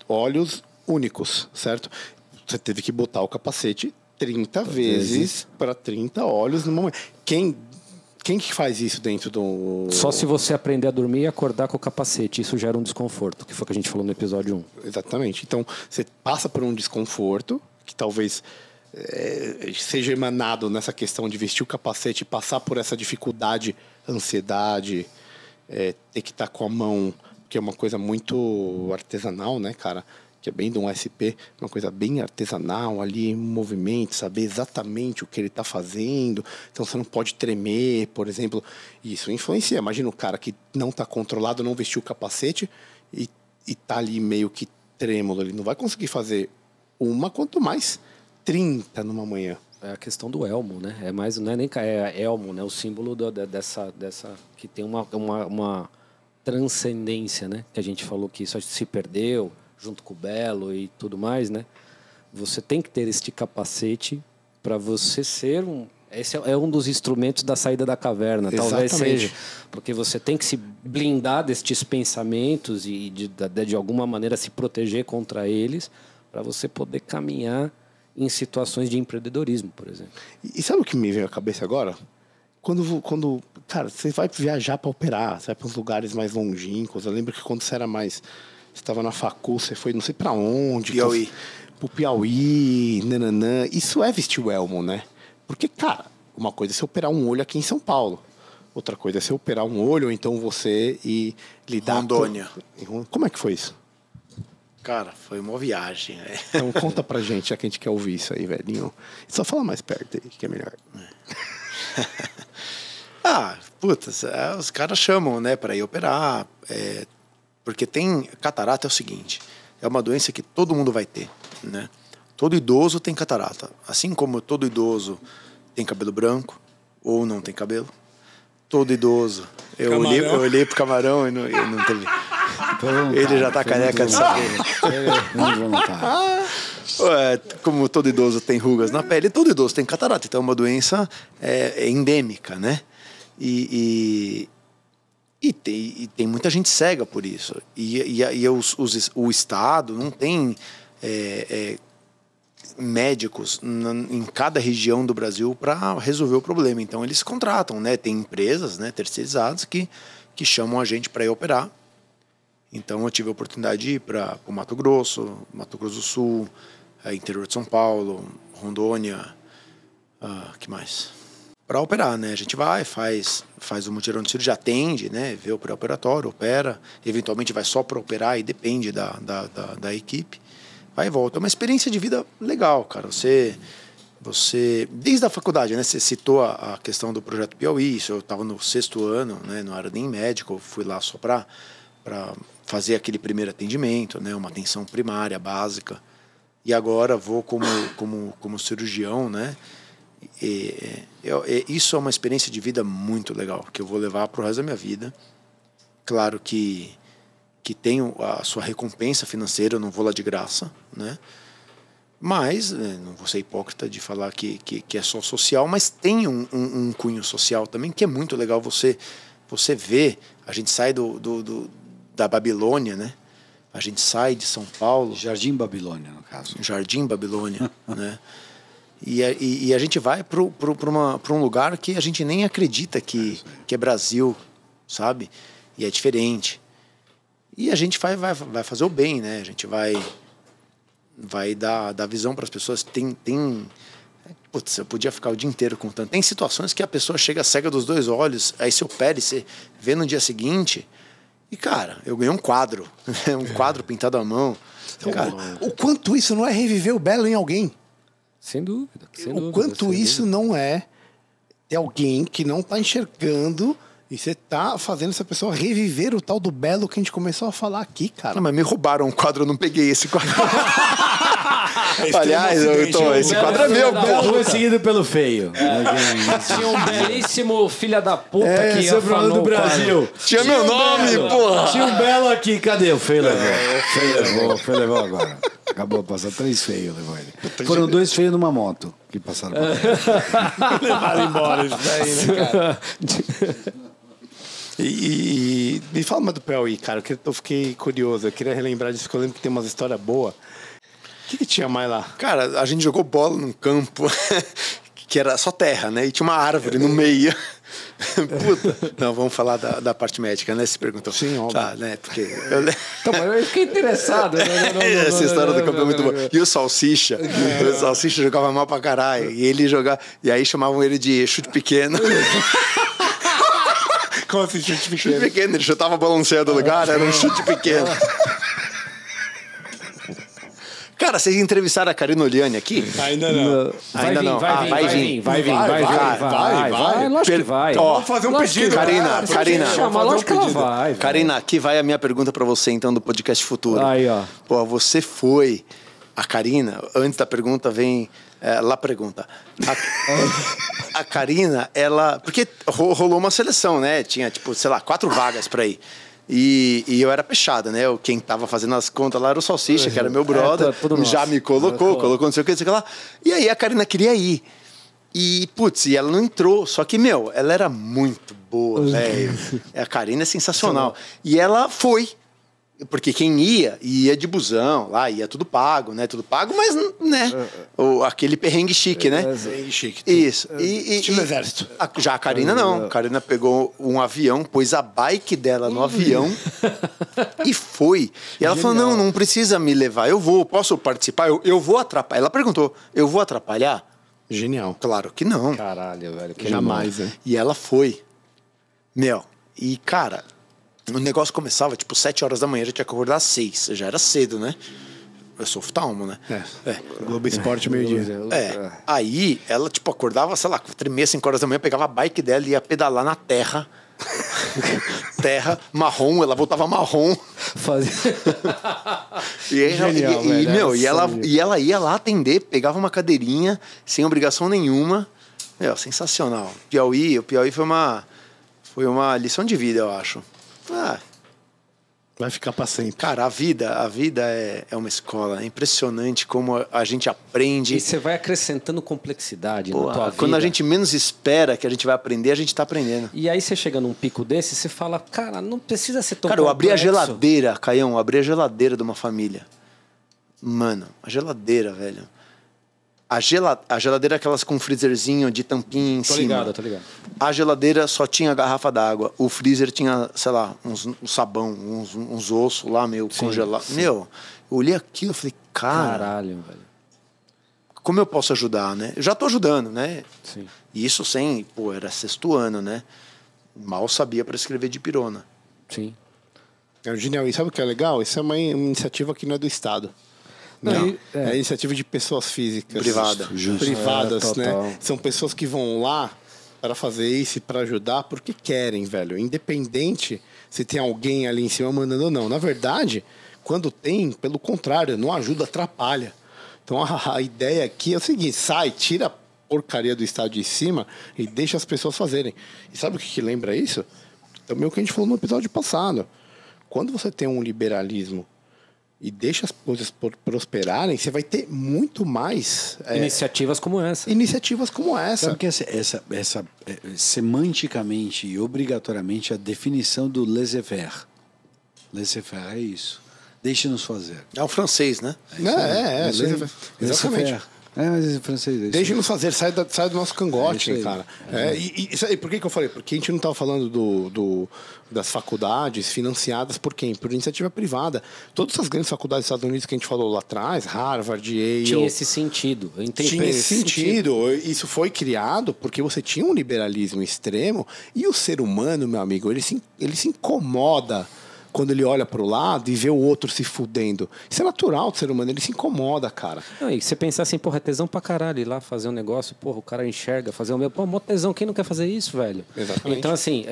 olhos únicos, certo? Você teve que botar o capacete 30 vezes para 30 olhos no momento. Quem que faz isso dentro do... Só se você aprender a dormir e acordar com o capacete. Isso gera um desconforto, que foi o que a gente falou no episódio 1. Exatamente. Então, você passa por um desconforto que talvez seja emanado nessa questão de vestir o capacete e passar por essa dificuldade, ansiedade, ter que estar com a mão, que é uma coisa muito artesanal, né, cara? Que é bem de um SP, uma coisa bem artesanal ali, em movimento, saber exatamente o que ele está fazendo. Então você não pode tremer, por exemplo. Isso influencia. Imagina o cara que não está controlado, não vestiu o capacete e está ali meio que trêmulo. Ele não vai conseguir fazer quanto mais 30 numa manhã. É a questão do elmo, né? Não é nem elmo, né? O símbolo dessa que tem uma transcendência, né? Que a gente falou que isso se perdeu junto com o Belo e tudo mais, né? Você tem que ter este capacete para você ser esse é um dos instrumentos da saída da caverna. Talvez seja. Porque você tem que se blindar destes pensamentos e de alguma maneira se proteger contra eles para você poder caminhar em situações de empreendedorismo, por exemplo. E sabe o que me veio à cabeça agora? Quando cara, você vai viajar para operar, você vai para uns lugares mais longínquos. Eu lembro que quando você era mais... Você estava na facul, você foi não sei para onde. Piauí. Pro Piauí, nananã. Isso é vestir o elmo, né? Porque, cara, uma coisa é você operar um olho aqui em São Paulo. Outra coisa é você operar um olho, ou então você ir lidar... Rondônia. Como é que foi isso? Cara, foi uma viagem. Então conta pra gente, já que a gente quer ouvir isso aí, velhinho. Só fala mais perto aí, que é melhor. Os caras chamam, né, pra ir operar. Porque catarata é o seguinte, é uma doença que todo mundo vai ter, né? Todo idoso tem catarata. Assim como todo idoso tem cabelo branco ou não tem cabelo. Todo idoso... Eu olhei pro Camarão e não teve... Ele já tá careca de saber. Como todo idoso tem rugas na pele, todo idoso tem catarata. Então é uma doença endêmica, né? E tem muita gente cega por isso. O Estado não tem médicos em cada região do Brasil para resolver o problema. Então eles contratam, né? Tem empresas, né, terceirizadas que chamam a gente para ir operar. Então eu tive a oportunidade de ir para o Mato Grosso do Sul, interior de São Paulo, Rondônia, que mais? Para operar, né? A gente vai, faz o mutirão de cirurgia, atende, né? Vê o pré-operatório, opera, eventualmente vai só para operar e depende da equipe. Vai e volta. É uma experiência de vida legal, cara. Você desde a faculdade, né? Você citou a questão do Projeto Piauí. Eu estava no 6º ano, né? Não era nem médico, eu fui lá só para fazer aquele primeiro atendimento, né? Uma atenção primária, básica. E agora vou como cirurgião, né? Isso é uma experiência de vida muito legal, que eu vou levar para o resto da minha vida. Claro que tenho a sua recompensa financeira, eu não vou lá de graça, né? Mas, não vou ser hipócrita de falar que é só social, mas tem um cunho social também, que é muito legal você ver. A gente sai da Babilônia, né? A gente sai de São Paulo. Jardim Babilônia, no caso. Jardim Babilônia, né? E a gente vai para um lugar que a gente nem acredita que é Brasil, sabe? E é diferente. E a gente vai fazer o bem, né? A gente vai dar visão para as pessoas. Putz, eu podia ficar o dia inteiro contando. Tem situações que a pessoa chega cega dos 2 olhos, aí você opera e você vê no dia seguinte. E, cara, eu ganhei um quadro. Um quadro pintado à mão. Cara, o quanto isso não é reviver o belo em alguém? Sem dúvida. O quanto isso não é ter alguém que não está enxergando e você tá fazendo essa pessoa reviver o tal do belo que a gente começou a falar aqui, cara. Não, mas me roubaram um quadro, eu não peguei esse quadro. Aliás, esse quadro é meu, Belo foi seguido pelo feio. Tinha um belíssimo filha da puta que esse é o problema do Brasil. Tinha meu nome, porra. Tinha um belo aqui, cadê? O feio levou. O feio levou agora. Acabou de passar 3 feios, levou ele. Foram 2 feios numa moto que passaram pra levaram embora isso daí, né, cara? E me fala mais do Piauí, cara, que eu fiquei curioso. Eu queria relembrar disso, porque eu lembro que tem umas histórias boas. O que tinha mais lá? Cara, a gente jogou bola num campo que era só terra, né? E tinha uma árvore no meio. Puta. Não, vamos falar da parte médica, né? Se perguntou. Sim, óbvio. Tá, né? Porque Então, eu fiquei interessado. Essa história do campo é muito boa. E o Salsicha? O Salsicha jogava mal pra caralho. E ele jogava... E aí chamavam ele de chute pequeno. Como assim, chute pequeno? Chute pequeno. Ele chutava a bola no céu do lugar, era um chute pequeno. Cara, vocês entrevistaram a Karina Oliani aqui? Ainda não. Ainda não. Vai vir. Lógico que vai. Ó, vamos fazer um pedido. Karina. Lógico que ela vai. Karina, aqui vai a minha pergunta pra você, então, do podcast futuro. Aí, ó. Pô, você foi... A Karina, antes da pergunta, vem... lá pergunta. A Karina, ela... Porque rolou uma seleção, né? Tinha, tipo, sei lá, 4 vagas pra ir. E eu era peixada, né? Quem tava fazendo as contas lá era o Salsicha, que era meu brother. Já me colocou não sei o que lá. E aí a Karina queria ir. E, putz, e ela não entrou. Só que, meu, ela era muito boa, velho. A Karina é sensacional. E ela foi. Porque quem ia de busão, lá ia tudo pago, né? Tudo pago, mas, né? Aquele perrengue chique, né? Perrengue chique. Isso. Estilo exército. Já a Karina não. A Karina pegou um avião, pôs a bike dela no avião e foi. E ela falou, não precisa me levar. Eu vou, posso participar? Eu vou atrapalhar. Ela perguntou, eu vou atrapalhar? Genial. Claro que não. Caralho, velho. Que Jamais, né? E ela foi. Meu, e cara, o negócio começava tipo 7 horas da manhã, já tinha que acordar às 6. Já era cedo, né? Eu sou oftalmo, né? Globo Esporte, meio-dia. Aí ela, tipo, acordava, sei lá, 4h30, 5 horas da manhã, pegava a bike dela e ia pedalar na terra. Terra marrom, ela voltava marrom. Genial, velho. Meu, e ela ia lá atender, pegava uma cadeirinha, sem obrigação nenhuma. Meu, sensacional. O Piauí foi uma lição de vida, eu acho. Vai ficar pra sempre. Cara, a vida é uma escola. É impressionante como a gente aprende. E você vai acrescentando complexidade na tua vida. Quando a gente menos espera que a gente vai aprender, a gente tá aprendendo. E aí você chega num pico desse, você fala, cara, não precisa ser tão Cara, eu abri a complexo. geladeira, Caião, eu abri a geladeira de uma família. Mano, a geladeira, velho. A geladeira, aquelas com freezerzinho de tampinha em cima. Tô ligado. A geladeira só tinha garrafa d'água. O freezer tinha, sei lá, um sabão, uns ossos lá, meio congelado. Meu, eu olhei aquilo e falei, cara, Caralho, velho. como eu posso ajudar, né? Eu já tô ajudando, né? Sim. E isso sem, era 6º ano, né? Mal sabia para escrever de pirona. Sim. Genial. E sabe o que é legal? Isso é uma iniciativa que não é do Estado. Não, É iniciativa de pessoas físicas. Justo. Privadas, total. né? São pessoas que vão lá para fazer isso e para ajudar porque querem, velho. Independente se tem alguém ali em cima mandando ou não. Na verdade, quando tem, pelo contrário, não ajuda, atrapalha. Então a ideia aqui é o seguinte: sai, tira a porcaria do Estado de cima e deixa as pessoas fazerem. E sabe o que lembra isso? Também o que a gente falou no episódio passado. Quando você tem um liberalismo e deixa as coisas prosperarem, você vai ter muito mais Iniciativas como essa. iniciativas como essa. Sabe que semanticamente e obrigatoriamente a definição do laissez-faire. Laissez-faire é isso. Deixe-nos fazer. É o francês, né? Exatamente. Laissez-faire. Mas em francês é isso. Deixe-nos fazer, sai do nosso cangote, cara. E por que eu falei? Porque a gente não estava falando das faculdades financiadas por quem? Por iniciativa privada. Todas essas grandes faculdades dos Estados Unidos que a gente falou lá atrás, Harvard, Yale... Tinha esse sentido. Eu entendi. Tinha esse sentido. Isso foi criado porque você tinha um liberalismo extremo e o ser humano, meu amigo, ele se incomoda quando ele olha pro lado e vê o outro se fudendo. Isso é natural do ser humano, ele se incomoda, cara. Não, e você pensar assim, porra, é tesão pra caralho ir lá fazer um negócio, porra, o cara enxerga, fazer o meu. Pô, mó tesão, quem não quer fazer isso, velho? Exatamente. Então, assim,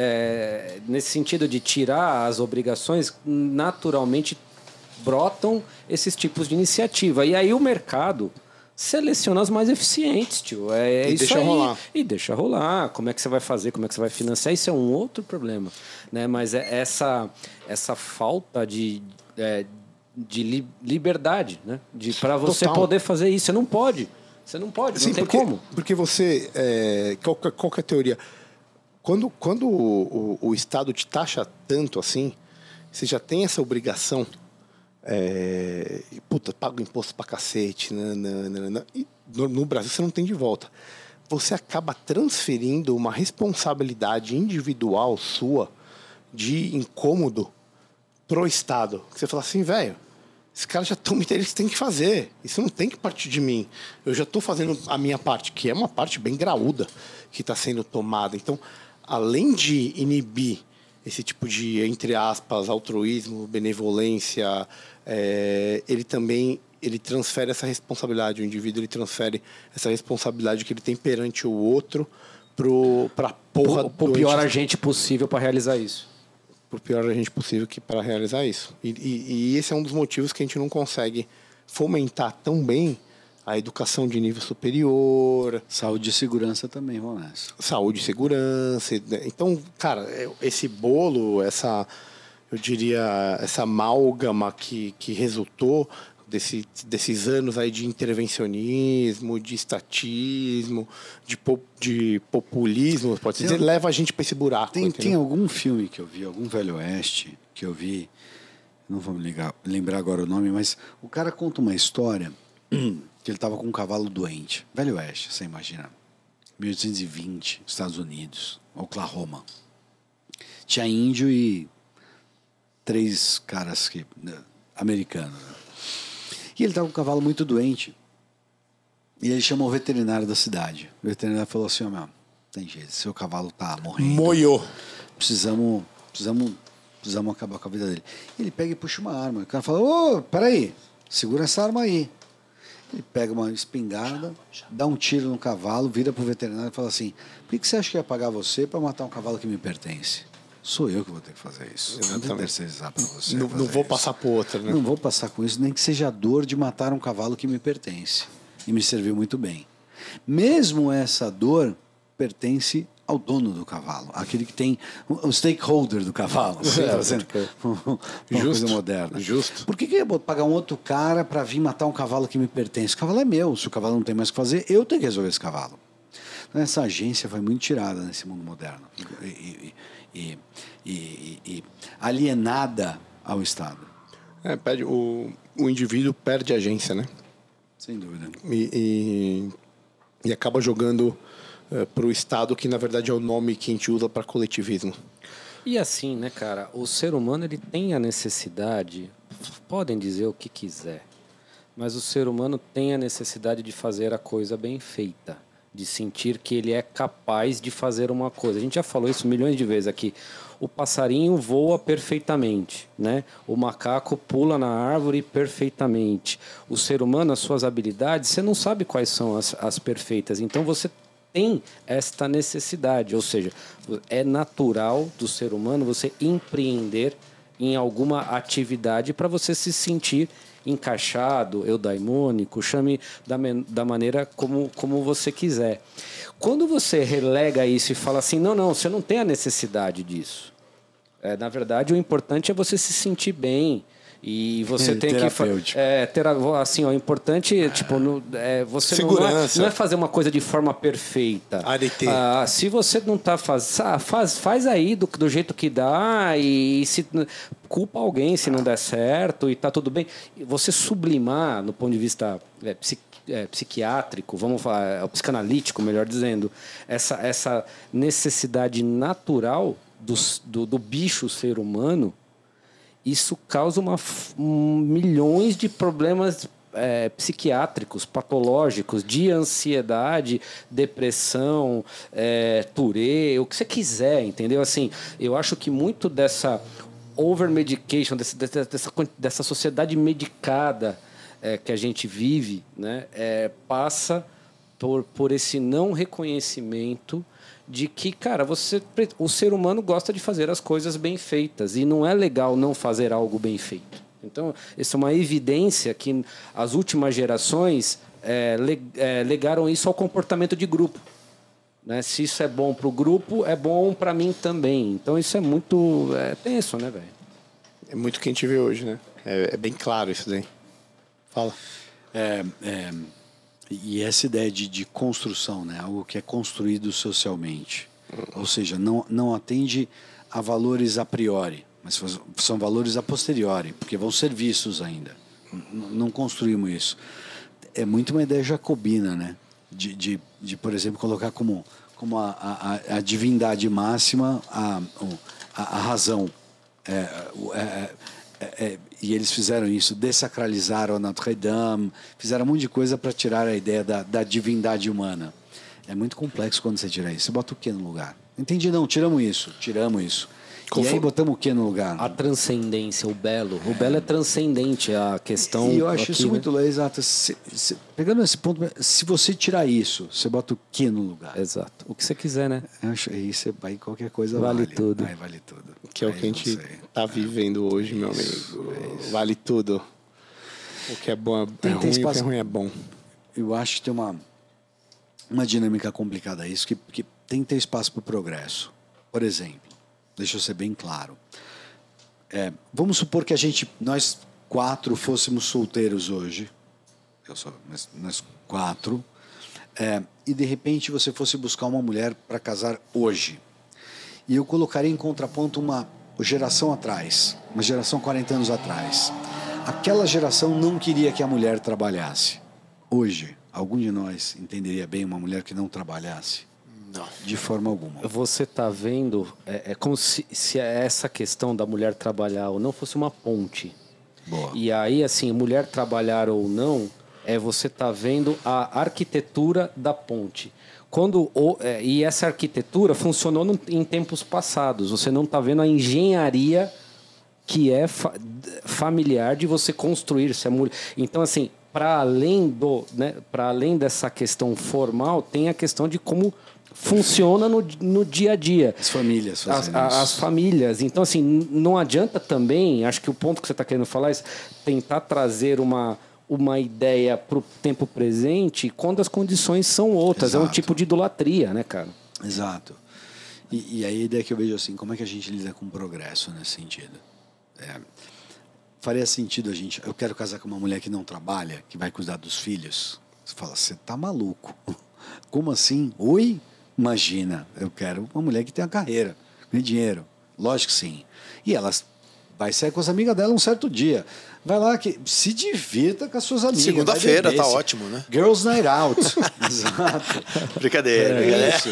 nesse sentido de tirar as obrigações, naturalmente brotam esses tipos de iniciativa. E aí o mercado seleciona as mais eficientes, tio. É E isso deixa aí. rolar. E deixa rolar. Como é que você vai fazer? Como é que você vai financiar? Isso é um outro problema, né? Mas essa falta de liberdade, né? Para você Total. poder fazer isso. Você não pode, Sim, não tem porque, como. Porque você... qual que é a teoria? Quando o Estado te taxa tanto assim, você já tem essa obrigação... paga imposto pra cacete, e no Brasil você não tem de volta. Você acaba transferindo uma responsabilidade individual sua de incômodo pro Estado. Você fala assim, velho, esses caras já estão me entendendo, eles têm que fazer. Isso não tem que partir de mim. Eu já estou fazendo a minha parte, que é uma parte bem graúda que está sendo tomada. Então, além de inibir esse tipo de, entre aspas, altruísmo, benevolência, ele transfere essa responsabilidade, o indivíduo ele transfere essa responsabilidade que ele tem perante o outro para porra Pro pior agente possível para realizar isso. Pro pior agente possível para realizar isso. E esse é um dos motivos que a gente não consegue fomentar tão bem a educação de nível superior. Saúde e segurança também vão nessa. Saúde e segurança. Então, cara, esse bolo, eu diria, essa amálgama que resultou desses anos aí de intervencionismo, de estatismo, de populismo, pode dizer, leva a gente para esse buraco. Tem algum filme que eu vi, algum Velho Oeste, que eu vi, não vou me lembrar agora o nome, mas o cara conta uma história que ele estava com um cavalo doente. Velho Oeste, você imagina. 1820, Estados Unidos, Oklahoma. Tinha índio e 3 caras americanos. Né? E ele estava com um cavalo muito doente. E ele chamou o veterinário da cidade. O veterinário falou assim, meu, tem jeito, seu cavalo tá morrendo. Moiou. Precisamos acabar com a vida dele. Ele pega e puxa uma arma. O cara fala, ô, peraí, segura essa arma aí. Ele pega uma espingarda, dá um tiro no cavalo, vira pro veterinário e fala assim, por que você acha que ia pagar você para matar um cavalo que me pertence? Sou eu que vou ter que fazer isso. Exatamente. Não vou terceirizar para você. Não vou passar pro outro, né? Não vou passar com isso, nem que seja a dor de matar um cavalo que me pertence. E me serviu muito bem. Mesmo essa dor pertence ao dono do cavalo, aquele que tem o stakeholder do cavalo. Uma coisa moderna. Justo. Por que eu vou pagar um outro cara para vir matar um cavalo que me pertence? O cavalo é meu. Se o cavalo não tem mais o que fazer, eu tenho que resolver esse cavalo. Então, essa agência foi muito tirada nesse mundo moderno e alienada ao Estado. O indivíduo perde a agência, né? Sem dúvida. E acaba jogando para o Estado, que na verdade é o nome que a gente usa para coletivismo. E assim, né, cara, o ser humano ele tem a necessidade, podem dizer o que quiser, mas o ser humano tem a necessidade de fazer a coisa bem feita, de sentir que ele é capaz de fazer uma coisa. A gente já falou isso milhões de vezes aqui. O passarinho voa perfeitamente, né? O macaco pula na árvore perfeitamente. O ser humano, as suas habilidades, você não sabe quais são as perfeitas. Então você tem esta necessidade, ou seja, é natural do ser humano você empreender em alguma atividade para você se sentir encaixado, eudaimônico, chame da maneira como você quiser. Quando você relega isso e fala assim, não, você não tem a necessidade disso. Na verdade, o importante é você se sentir bem. E você tem que assim, o importante tipo você não é fazer uma coisa de forma perfeita. Se você não está fazendo, faz aí do jeito que dá e se culpa alguém se não der certo e tá tudo bem. Você sublimar no ponto de vista psiquiátrico, vamos falar, psicanalítico, melhor dizendo, essa necessidade natural do bicho ser humano. Isso causa milhões de problemas psiquiátricos, patológicos, de ansiedade, depressão, Tourette, o que você quiser, entendeu? Assim, eu acho que muito dessa over-medication, dessa sociedade medicada que a gente vive, né, passa por esse não reconhecimento de que, cara, o ser humano gosta de fazer as coisas bem feitas e não é legal não fazer algo bem feito. Então, isso é uma evidência que as últimas gerações legaram isso ao comportamento de grupo. Né? Se isso é bom para o grupo, é bom para mim também. Então, isso é muito tenso, né, velho? É muito o que a gente vê hoje, né? É bem claro isso daí. Fala. E essa ideia de construção, né? Algo que é construído socialmente. Ou seja, não atende a valores a priori, mas são valores a posteriori, porque vão ser vistos ainda. Não construímos isso. É muito uma ideia jacobina, né? De por exemplo, colocar como a divindade máxima a razão. E eles fizeram isso, desacralizaram a Notre-Dame, fizeram um monte de coisa para tirar a ideia da divindade humana. É muito complexo quando você tira isso. Você bota o que no lugar? Entendi, não, tiramos isso. E aí botamos o que no lugar? A transcendência, o belo. O belo é transcendente, a questão... E eu acho isso muito legal, exato. Pegando esse ponto, se você tirar isso, você bota o que no lugar? Exato. O que você quiser, né? Eu acho aí aí qualquer coisa vale tudo. Vale tudo. Que é o que a gente está vivendo hoje, meu amigo. Vale tudo. O que é bom é ruim, o que é ruim é bom. Eu acho que tem uma dinâmica complicada a isso, que tem que ter espaço para o progresso. Por exemplo, deixa eu ser bem claro. Vamos supor que nós 4 fôssemos solteiros hoje, nós 4, e de repente você fosse buscar uma mulher para casar hoje, e eu colocaria em contraponto uma geração atrás, uma geração 40 anos atrás. Aquela geração não queria que a mulher trabalhasse. Hoje, algum de nós entenderia bem uma mulher que não trabalhasse? Não. De forma alguma. Você está vendo, é como se essa questão da mulher trabalhar ou não fosse uma ponte. Boa. E aí, assim, mulher trabalhar ou não, você está vendo a arquitetura da ponte. E essa arquitetura funcionou em tempos passados. Você não está vendo a engenharia que é familiar de você construir. Então, assim, para além dessa questão formal, tem a questão de como funciona no dia a dia. As famílias fazendo as famílias. Então, assim, não adianta também, acho que o ponto que você está querendo falar é tentar trazer uma ideia para o tempo presente quando as condições são outras. Exato. É um tipo de idolatria, né, cara? Exato. E aí a ideia que eu vejo assim, como é que a gente lida com o progresso nesse sentido? Faria sentido eu quero casar com uma mulher que não trabalha, que vai cuidar dos filhos. Você fala, você tá maluco. Como assim? Oi? Imagina, eu quero uma mulher que tenha carreira, ganhe dinheiro. Lógico que sim. E ela vai sair com as amigas dela um certo dia. Vai lá, se divirta com as suas amigas. Segunda-feira tá ótimo, né? Girls Night Out. Exato. Brincadeira. Isso.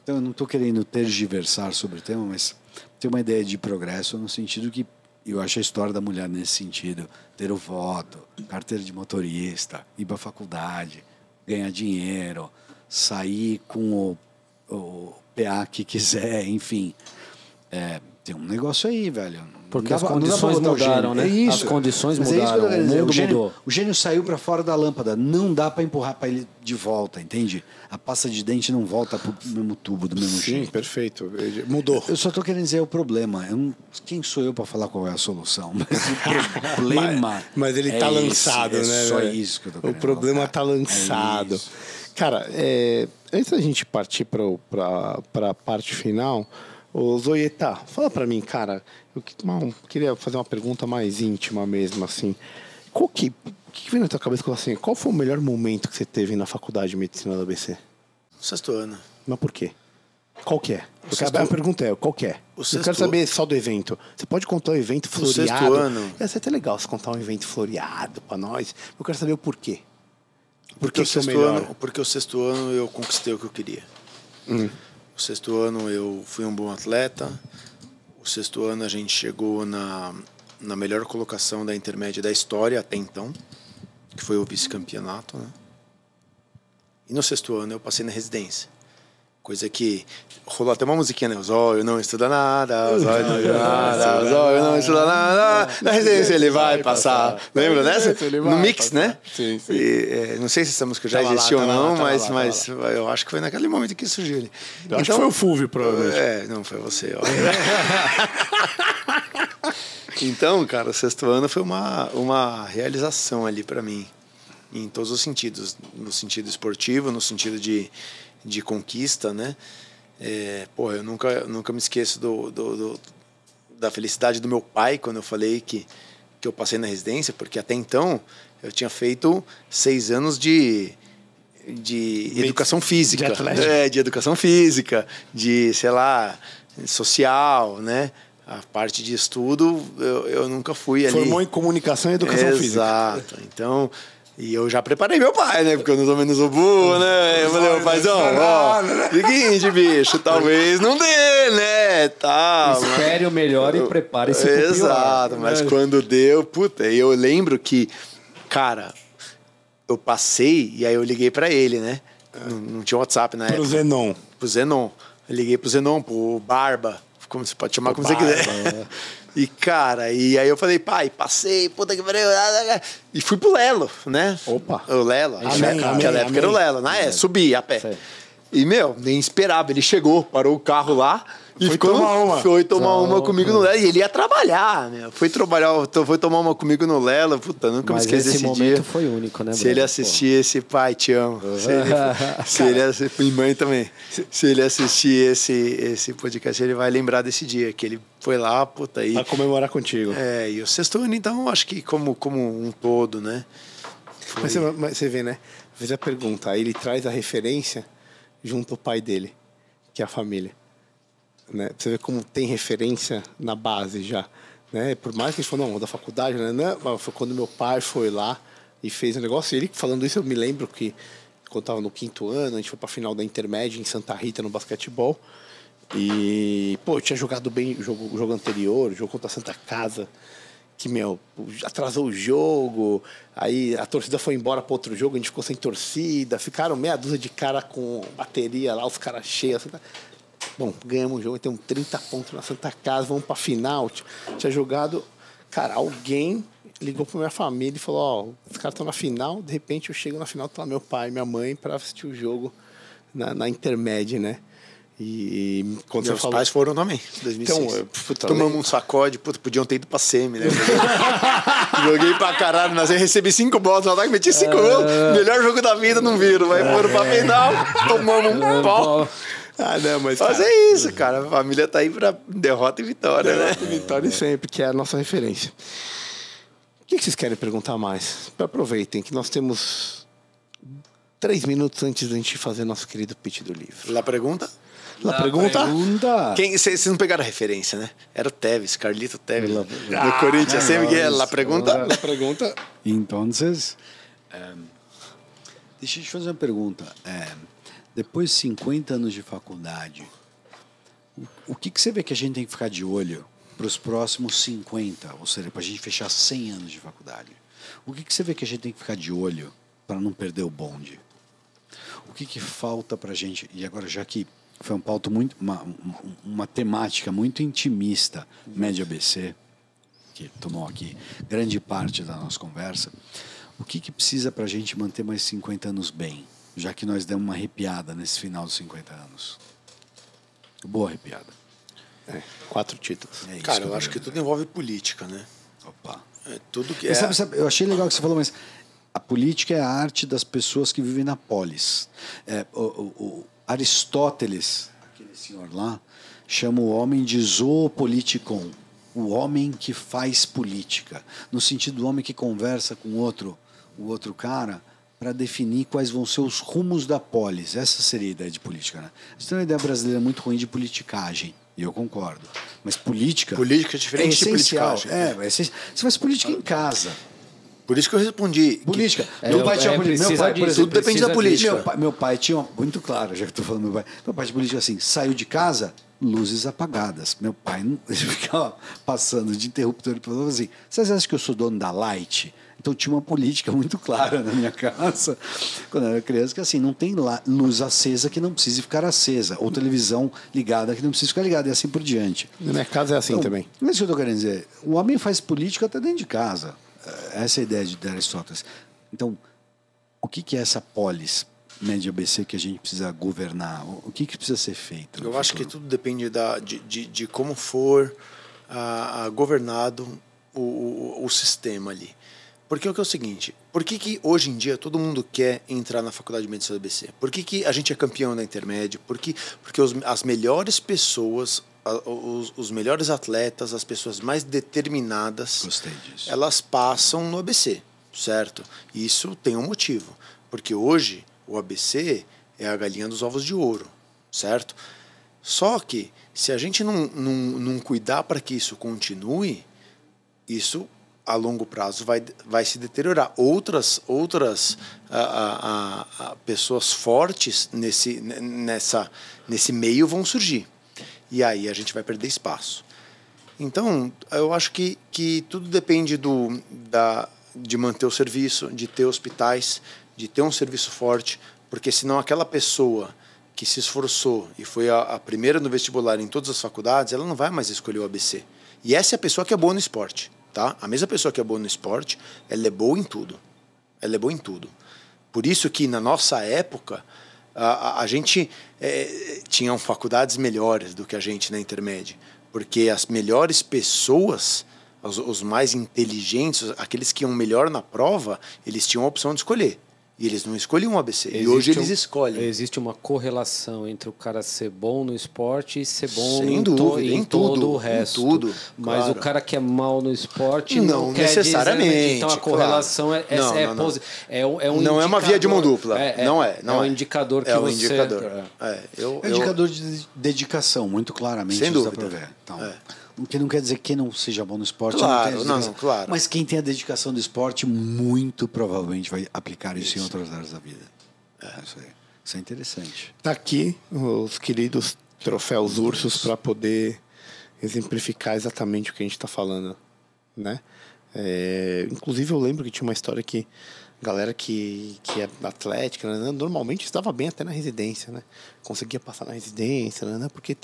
Então eu não estou querendo tergiversar sobre o tema, mas ter uma ideia de progresso no sentido que eu acho a história da mulher nesse sentido. Ter o voto, carteira de motorista, ir para a faculdade, ganhar dinheiro, sair com o PA que quiser, enfim. Tem um negócio aí, velho. Porque as condições mudaram, né? As condições mudaram, o mundo mudou. O gênio saiu para fora da lâmpada. Não dá para empurrar para ele de volta, entende? A pasta de dente não volta para o mesmo tubo, do mesmo jeito. Sim, perfeito. Mudou. Eu só estou querendo dizer o problema. Quem sou eu para falar qual é a solução? Mas o problema. Mas ele está lançado, né? É só isso que eu estou querendo. O problema está lançado. Cara, antes da gente partir para a parte final, ô Zoieta, fala para mim, cara, eu queria fazer uma pergunta mais íntima mesmo, assim. O que vem na tua cabeça assim? Qual foi o melhor momento que você teve na faculdade de medicina da ABC? O 6º ano. Mas por quê? Qual que é? A pergunta é, qual que é? Eu quero saber só do evento. Você pode contar um evento floreado? O 6º ano. Ia ser até legal você contar um evento floreado para nós. Eu quero saber o porquê. Porque o 6º ano eu conquistei o que eu queria. O 6º ano eu fui um bom atleta. O 6º ano a gente chegou na melhor colocação da intermédia da história até então, que foi o vice-campeonato, né? E no 6º ano eu passei na residência. Coisa que rolou até uma musiquinha, né? O Zóio não estuda nada, o Zóio não estuda nada, o Zóio não estuda nada. Na residência ele vai passar. Lembra dessa? No mix, né? Sim, sim. Não sei se essa música já existia ou não, mas eu acho que foi naquele momento que surgiu ali. Eu acho que foi o Fulvio, provavelmente. Não, foi você. Então, cara, o 6º ano foi uma realização ali para mim, em todos os sentidos. No sentido esportivo, no sentido de conquista, né? Eu nunca me esqueço da felicidade do meu pai quando eu falei que eu passei na residência, porque até então eu tinha feito 6 anos de educação física, de educação física, de, sei lá, social, né? A parte de estudo eu nunca fui ali. Formou em comunicação e educação física. Exato. Então, e eu já preparei meu pai, né? Porque eu não sou burro, né? Eu falei, meu paizão, seguinte, bicho, talvez não dê, né? Espere o melhor e prepare-se pro pior. Exato, mas quando deu, eu lembro que, cara, eu passei e aí eu liguei pra ele, né? Não tinha WhatsApp na época. Pro Zenon. Eu liguei pro Zenon, pro Barba, como você pode chamar como você quiser. E, cara, e aí eu falei, pai, passei, puta que pariu. E fui pro Lelo, né? Opa. O Lelo. Naquela época era o Lelo, né? Subi a pé. Sei. E, nem esperava. Ele chegou, parou o carro lá. E Foi tomar uma. Foi tomar uma comigo no Lela. E ele ia trabalhar, né? Foi tomar uma comigo no Lela. Puta, nunca me esqueci desse dia. Esse momento foi único, né, Se ele assistir esse pai, te amo. Se ele assistir, minha mãe também. Se ele assistir esse podcast, ele vai lembrar desse dia que ele foi lá, puta aí. Pra comemorar contigo. E o sexto ano, então, acho que como um todo, né? Mas você vê, né? Fez a pergunta, aí ele traz a referência junto ao pai dele, que é a família. Né? Você vê como tem referência na base já. Né? Por mais que ele falou, não, da faculdade, né? Foi quando meu pai foi lá e fez o negócio. E ele falando isso, eu me lembro que quando eu estava no 5º ano, a gente foi para a final da Intermédia em Santa Rita, no basquetebol. E, pô, eu tinha jogado bem o jogo anterior, o jogo contra a Santa Casa, que, atrasou o jogo, aí a torcida foi embora para outro jogo, a gente ficou sem torcida, ficaram meia dúzia de cara com bateria lá, os caras cheios. Bom, ganhamos o jogo, temos 30 pontos na Santa Casa, vamos para a final. Tinha jogado... Cara, alguém ligou para minha família e falou, os caras estão na final, de repente eu chego na final, tá lá meu pai e minha mãe para assistir o jogo na Intermédia, né? E quando Meus pais foram também, em 2006. Então, tomamos um sacode, podiam ter ido pra semi, né? Joguei pra caralho, mas eu recebi 5 bolas no ataque, meti 5 gols. Melhor jogo da vida, não viram. Vai foram pra final, tomamos um pau. Não, mas é isso, cara. A família tá aí pra derrota e vitória, né? Vitória sempre, que é a nossa referência. O que vocês querem perguntar mais? Aproveitem que nós temos 3 minutos antes da gente fazer nosso querido pitch do livro. Lá pergunta? La pergunta? Vocês não pegaram a referência, né? Era o Tevez, Carlito Tevez. Do Corinthians. Sempre que é La pergunta? La pergunta. Então, deixa eu te fazer uma pergunta. Depois de 50 anos de faculdade, o que você vê que a gente tem que ficar de olho para os próximos 50? Ou seja, para a gente fechar 100 anos de faculdade. O que você vê que a gente tem que ficar de olho para não perder o bonde? O que falta para a gente? E agora, já que foi uma temática muito intimista, Média ABC, que tomou aqui grande parte da nossa conversa. O que precisa para a gente manter mais 50 anos bem, já que nós demos uma arrepiada nesse final dos 50 anos? Boa arrepiada. 4 títulos. Cara, eu acho que tudo envolve política, né? Opa. Tudo que Sabe, eu achei legal o que você falou, mas a política é a arte das pessoas que vivem na polis. O Aristóteles, aquele senhor lá, chama o homem de zoopoliticon, o homem que faz política, no sentido do homem que conversa com o outro cara para definir quais vão ser os rumos da polis. Essa seria a ideia de política, né? Isso tem uma ideia brasileira muito ruim de politicagem, e eu concordo. Mas política é diferente de politicagem. Você faz política em casa. Por isso que eu respondi. Política. Meu pai tinha política. Meu pai, por exemplo, tudo depende da política. Meu pai tinha muito claro, já que estou falando meu pai tinha política assim, saiu de casa, luzes apagadas. Meu pai ele ficava passando de interruptor e falava assim, vocês acham que eu sou dono da Light? Então tinha uma política muito clara na minha casa, quando eu era criança, que assim, não tem luz acesa que não precise ficar acesa, ou televisão ligada que não precisa ficar ligada, e assim por diante. Na minha casa é assim então, também. Mas o que eu estou querendo dizer, o homem faz política até dentro de casa. Essa é a ideia de Aristóteles. Então, o que é essa polis Média ABC que a gente precisa governar? O que precisa ser feito? Eu acho que tudo depende de como for governado o sistema ali. Porque o que é o seguinte, por que hoje em dia todo mundo quer entrar na faculdade de medicina do ABC? Por que a gente é campeão da Intermédia? Porque as melhores pessoas, os melhores atletas, as pessoas mais determinadas, elas passam no ABC, certo? E isso tem um motivo, porque hoje o ABC é a galinha dos ovos de ouro, certo? Só que se a gente não cuidar para que isso continue, isso a longo prazo vai se deteriorar. Outras pessoas fortes nesse meio vão surgir. E aí a gente vai perder espaço. Então, eu acho que tudo depende de manter o serviço, de ter hospitais, de ter um serviço forte, porque senão aquela pessoa que se esforçou e foi a primeira no vestibular em todas as faculdades, ela não vai mais escolher o ABC. E essa é a pessoa que é boa no esporte. Tá? A mesma pessoa que é boa no esporte, ela é boa em tudo. Ela é boa em tudo. Por isso que na nossa época, A gente tinha faculdades melhores do que a gente na intermédia, porque as melhores pessoas, os mais inteligentes, aqueles que iam melhor na prova, eles tinham a opção de escolher. E eles não escolhiam um ABC. E hoje eles escolhem. Existe uma correlação entre o cara ser bom no esporte e ser bom Sem dúvida, em todo o resto. Em tudo, mas claro. o cara que é mal no esporte não quer necessariamente. Dizer, então a correlação claro. Não é uma via de mão dupla. Não é. Um indicador que é um você... Indicador. É um indicador de dedicação, muito claramente. Sem dúvida. Dá pra ver. Então, o que não quer dizer que quem não seja bom no esporte claro, não tem claro. Mas quem tem a dedicação do esporte muito provavelmente vai aplicar isso em outras áreas da vida. Isso é interessante. Tá aqui os queridos troféus Ursos para poder exemplificar exatamente o que a gente está falando, né? Inclusive eu lembro que tinha uma história que galera que é atlética, né, normalmente estava bem até na residência, né? Conseguia passar na residência, né, porque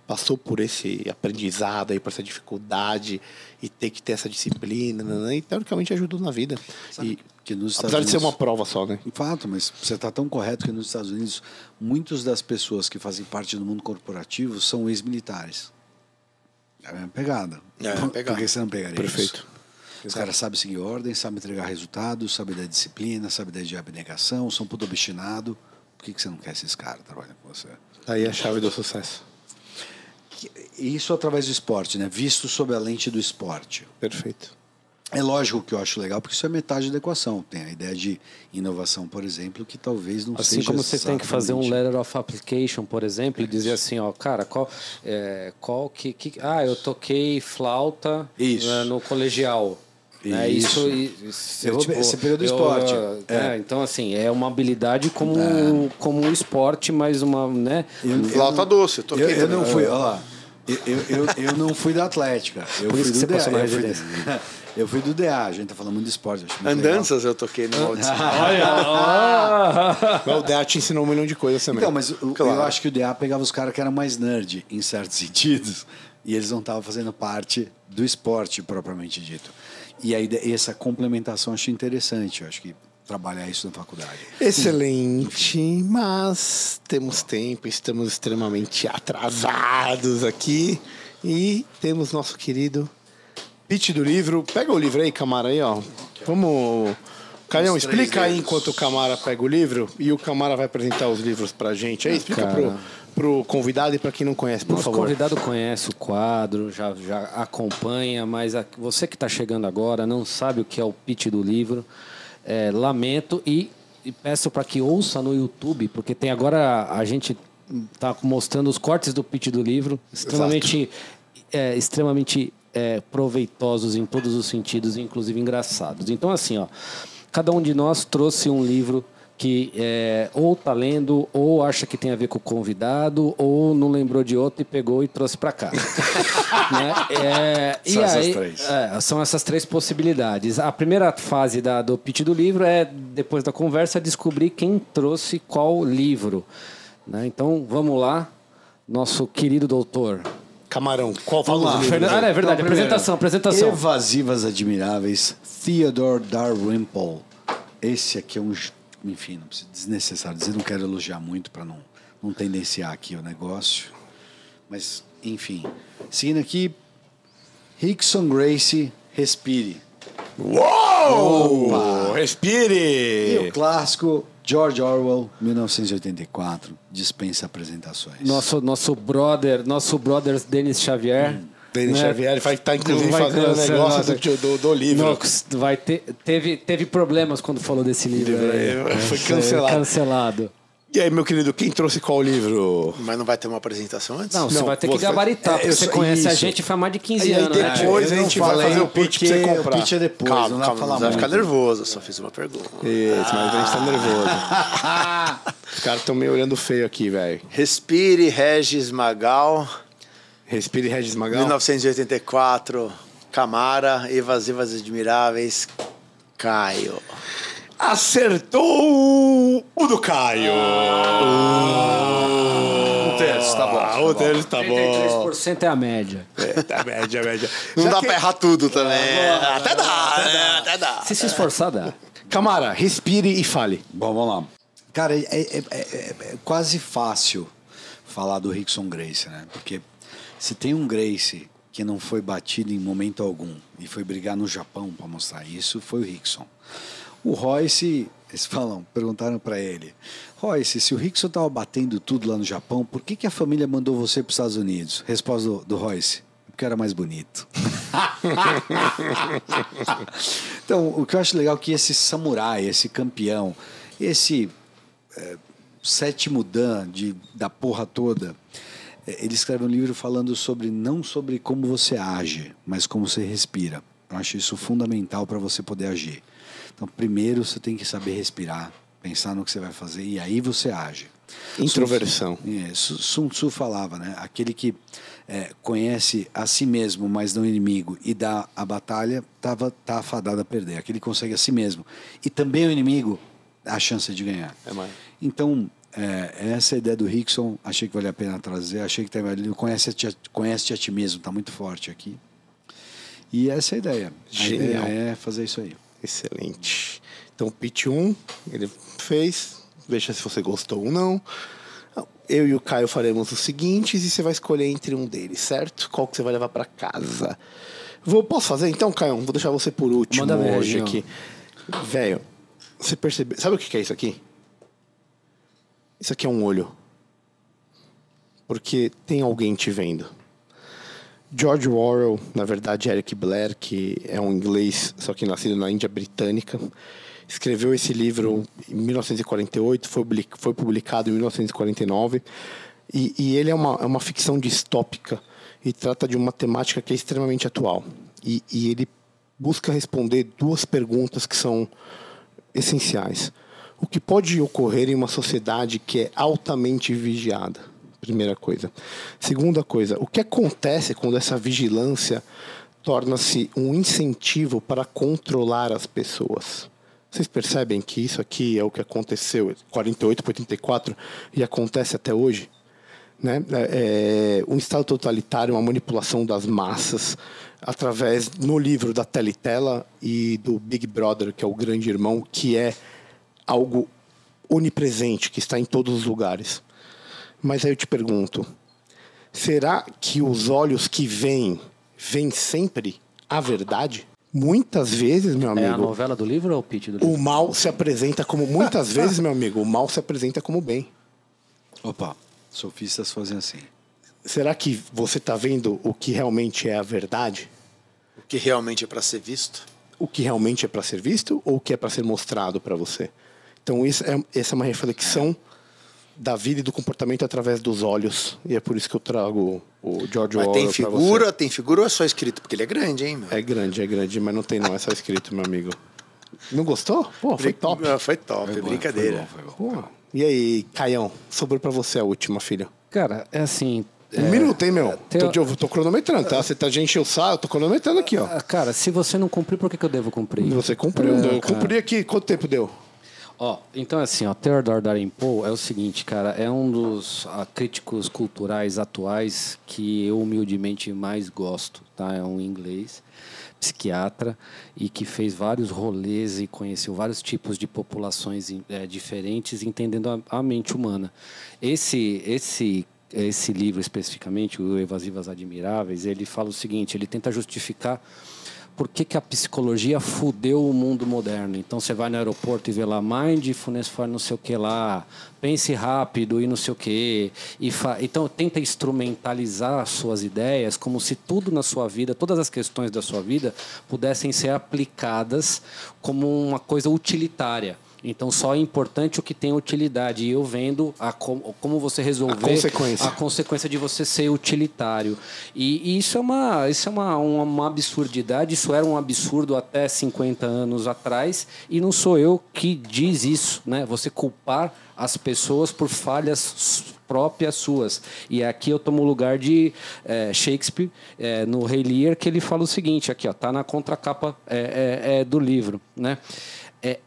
passou por esse aprendizado aí, por essa dificuldade e ter que ter essa disciplina, né, e teoricamente ajudou na vida. Sabe que nos apesar de ser uma prova só, né? De fato, mas você está tão correto que nos Estados Unidos muitas das pessoas que fazem parte do mundo corporativo são ex-militares. É a mesma pegada. Por que você não pegaria Perfeito. isso? Os caras sabem seguir ordem, sabem entregar resultados, sabem dar disciplina, sabem dar de abnegação, são puto obstinado. Por que você não quer esses caras trabalhando com você? Aí é a chave do sucesso. Isso através do esporte, né? Visto sob a lente do esporte. Perfeito. É lógico que eu acho legal, porque isso é metade da equação. Tem a ideia de inovação, por exemplo, que talvez não seja... Assim como você tem que fazer um letter of application, por exemplo, e dizer assim, ó, cara, eu toquei flauta no colegial. Isso. Esse período do esporte. Então, assim, é uma habilidade como um esporte, mas uma, né? Flauta doce, eu toquei. Eu não fui, olha lá. Eu não fui da Atlética. Eu fui do DA. Eu fui do DA, a gente tá falando muito de esporte. Andanças eu toquei no audição. O DA te ensinou 1 milhão de coisas também. Então, mas eu acho que o DA pegava os caras que eram mais nerd, em certos sentidos, e eles não estavam fazendo parte do esporte propriamente dito. E aí essa complementação eu acho interessante, eu acho que trabalhar isso na faculdade. Excelente, mas temos tempo, estamos extremamente atrasados aqui e temos nosso querido pitch do livro. Pega o livro aí, Camara, aí, ó. Vamos... Caião, explica aí enquanto o Camara pega o livro e o Camara vai apresentar os livros pra gente. Aí, explica pro convidado e para quem não conhece, por favor. O convidado conhece o quadro, já acompanha, mas você que está chegando agora não sabe o que é o pitch do livro. Lamento e peço para que ouça no YouTube, porque tem agora a gente está mostrando os cortes do pitch do livro, extremamente proveitosos em todos os sentidos, inclusive engraçados. Então, assim, ó, cada um de nós trouxe um livro que ou tá lendo, ou acha que tem a ver com o convidado, ou não lembrou de outro e pegou e trouxe para cá. Né? São essas três possibilidades. A primeira fase do pitch do livro é, depois da conversa, descobrir quem trouxe qual livro. Né? Então, vamos lá. Nosso querido doutor... Camarão, qual fala os livros? É verdade, apresentação. Evasivas Admiráveis, Theodore Dalrymple. Esse aqui é um... Enfim, não precisa desnecessário dizer, não quero elogiar muito para não tendenciar aqui o negócio. Mas, enfim. Seguindo aqui, Rickson Gracie, Respire. Uou! Opa! Respire! E o clássico George Orwell, 1984, dispensa apresentações. Nosso brother Denis Xavier. Denis Xavier, ele vai estar inclusive fazendo o negócio do livro. Teve problemas quando falou desse livro. Foi cancelado. E aí, meu querido, quem trouxe qual livro? Mas não vai ter uma apresentação antes? Não, você vai ter que gabaritar, porque você conhece a gente faz mais de 15 anos. E depois a gente vai fazer o pitch pra você comprar. O pitch é depois, calma, não vai ficar nervoso, eu só fiz uma pergunta. Isso, mas a gente tá nervoso. Os caras estão meio olhando feio aqui, velho. Respire, Regis Magal. Respire, Regis Magal. 1984, Camara, Evasivas Admiráveis, Caio. Acertou o do Caio. Um terço, tá bom. O terço tá bom. 33% é a média. A média. Não dá pra errar tudo também. Até dá. Se esforçar, dá. Camara, respire e fale. Bom, vamos lá. Cara, é quase fácil falar do Rickson Gracie, né? Porque se tem um Gracie que não foi batido em momento algum e foi brigar no Japão para mostrar isso, foi o Rickson. O Royce, eles perguntaram para ele, Royce, se o Rickson estava batendo tudo lá no Japão, por que a família mandou você para os Estados Unidos? Resposta do Royce, porque era mais bonito. Então, o que eu acho legal é que esse samurai, esse campeão, esse sétimo dan da porra toda, ele escreve um livro falando não sobre como você age, mas como você respira. Eu acho isso fundamental para você poder agir. Então, primeiro você tem que saber respirar, pensar no que você vai fazer e aí você age. Introversão. Sun Tzu falava, né? Aquele que conhece a si mesmo, mas não o inimigo, e dá a batalha, tá afadado a perder. Aquele que consegue a si mesmo e também o inimigo, a chance de ganhar. Então, essa ideia do Rickson, achei que valia a pena trazer. Achei que conhece-te a ti mesmo, está muito forte aqui. E essa é a ideia. Genial. A ideia é fazer isso aí. Excelente. Então, pitch 1, ele fez. Veja se você gostou ou não. Eu e o Caio faremos os seguintes e você vai escolher entre um deles, certo? Qual que você vai levar para casa? Posso fazer então, Caio? Vou deixar você por último hoje aqui. Velho, você percebeu? Sabe o que é isso aqui? Isso aqui é um olho. Porque tem alguém te vendo. George Orwell, na verdade Eric Blair, que é um inglês, só que nascido na Índia Britânica, escreveu esse livro em 1948, foi publicado em 1949, e ele é uma ficção distópica e trata de uma temática que é extremamente atual. E ele busca responder duas perguntas que são essenciais. O que pode ocorrer em uma sociedade que é altamente vigiada? Primeira coisa. Segunda coisa, o que acontece quando essa vigilância torna-se um incentivo para controlar as pessoas? Vocês percebem que isso aqui é o que aconteceu 48 para 84 e acontece até hoje? Né? Um Estado totalitário, uma manipulação das massas, através, no livro da Teletela e do Big Brother, que é o grande irmão, que é algo onipresente, que está em todos os lugares. Mas aí eu te pergunto, será que os olhos que veem sempre a verdade? Muitas vezes, meu amigo... É a novela do livro ou o pitch do livro? O mal se apresenta como... Muitas vezes, meu amigo, o mal se apresenta como bem. Opa, sofistas fazem assim. Será que você está vendo o que realmente é a verdade? O que realmente é para ser visto? O que realmente é para ser visto ou o que é para ser mostrado para você? Então, essa é uma reflexão da vida e do comportamento através dos olhos. E é por isso que eu trago o George Orwell. Mas tem figura ou é só escrito? Porque ele é grande, hein, meu? É grande, mas não tem não, é só escrito, meu amigo. Não gostou? Pô, foi top. Foi top, brincadeira. Foi bom. Pô. E aí, Caião, sobrou pra você a última, filho. Cara, é assim... Um minuto, hein, meu? Tô cronometrando, tá? Você tá de encher o saco, eu tô cronometrando aqui, ó. Cara, se você não cumprir, por que eu devo cumprir? Você cumpriu, eu cumpri aqui. Quanto tempo deu? Então assim, Theodore Dalrymple Poe é o seguinte, cara, é um dos críticos culturais atuais que eu humildemente mais gosto, tá? É um inglês, psiquiatra, e que fez vários rolês e conheceu vários tipos de populações diferentes, entendendo a mente humana. Esse livro especificamente, o Evasivas Admiráveis, ele fala o seguinte, ele tenta justificar por que a psicologia fudeu o mundo moderno. Então você vai no aeroporto e vê lá mindfulness for não sei o que lá, pense rápido e não sei o que. Então tenta instrumentalizar as suas ideias como se tudo na sua vida, todas as questões da sua vida pudessem ser aplicadas como uma coisa utilitária. Então só é importante o que tem utilidade. E eu vendo como você resolver a consequência de você ser utilitário. E isso é uma absurdidade. Isso era um absurdo até 50 anos atrás. E não sou eu que diz isso, né? Você culpar as pessoas por falhas próprias suas. E aqui eu tomo o lugar de Shakespeare, no Rei Lear, que ele fala o seguinte, aqui, ó, tá na contracapa do livro, né?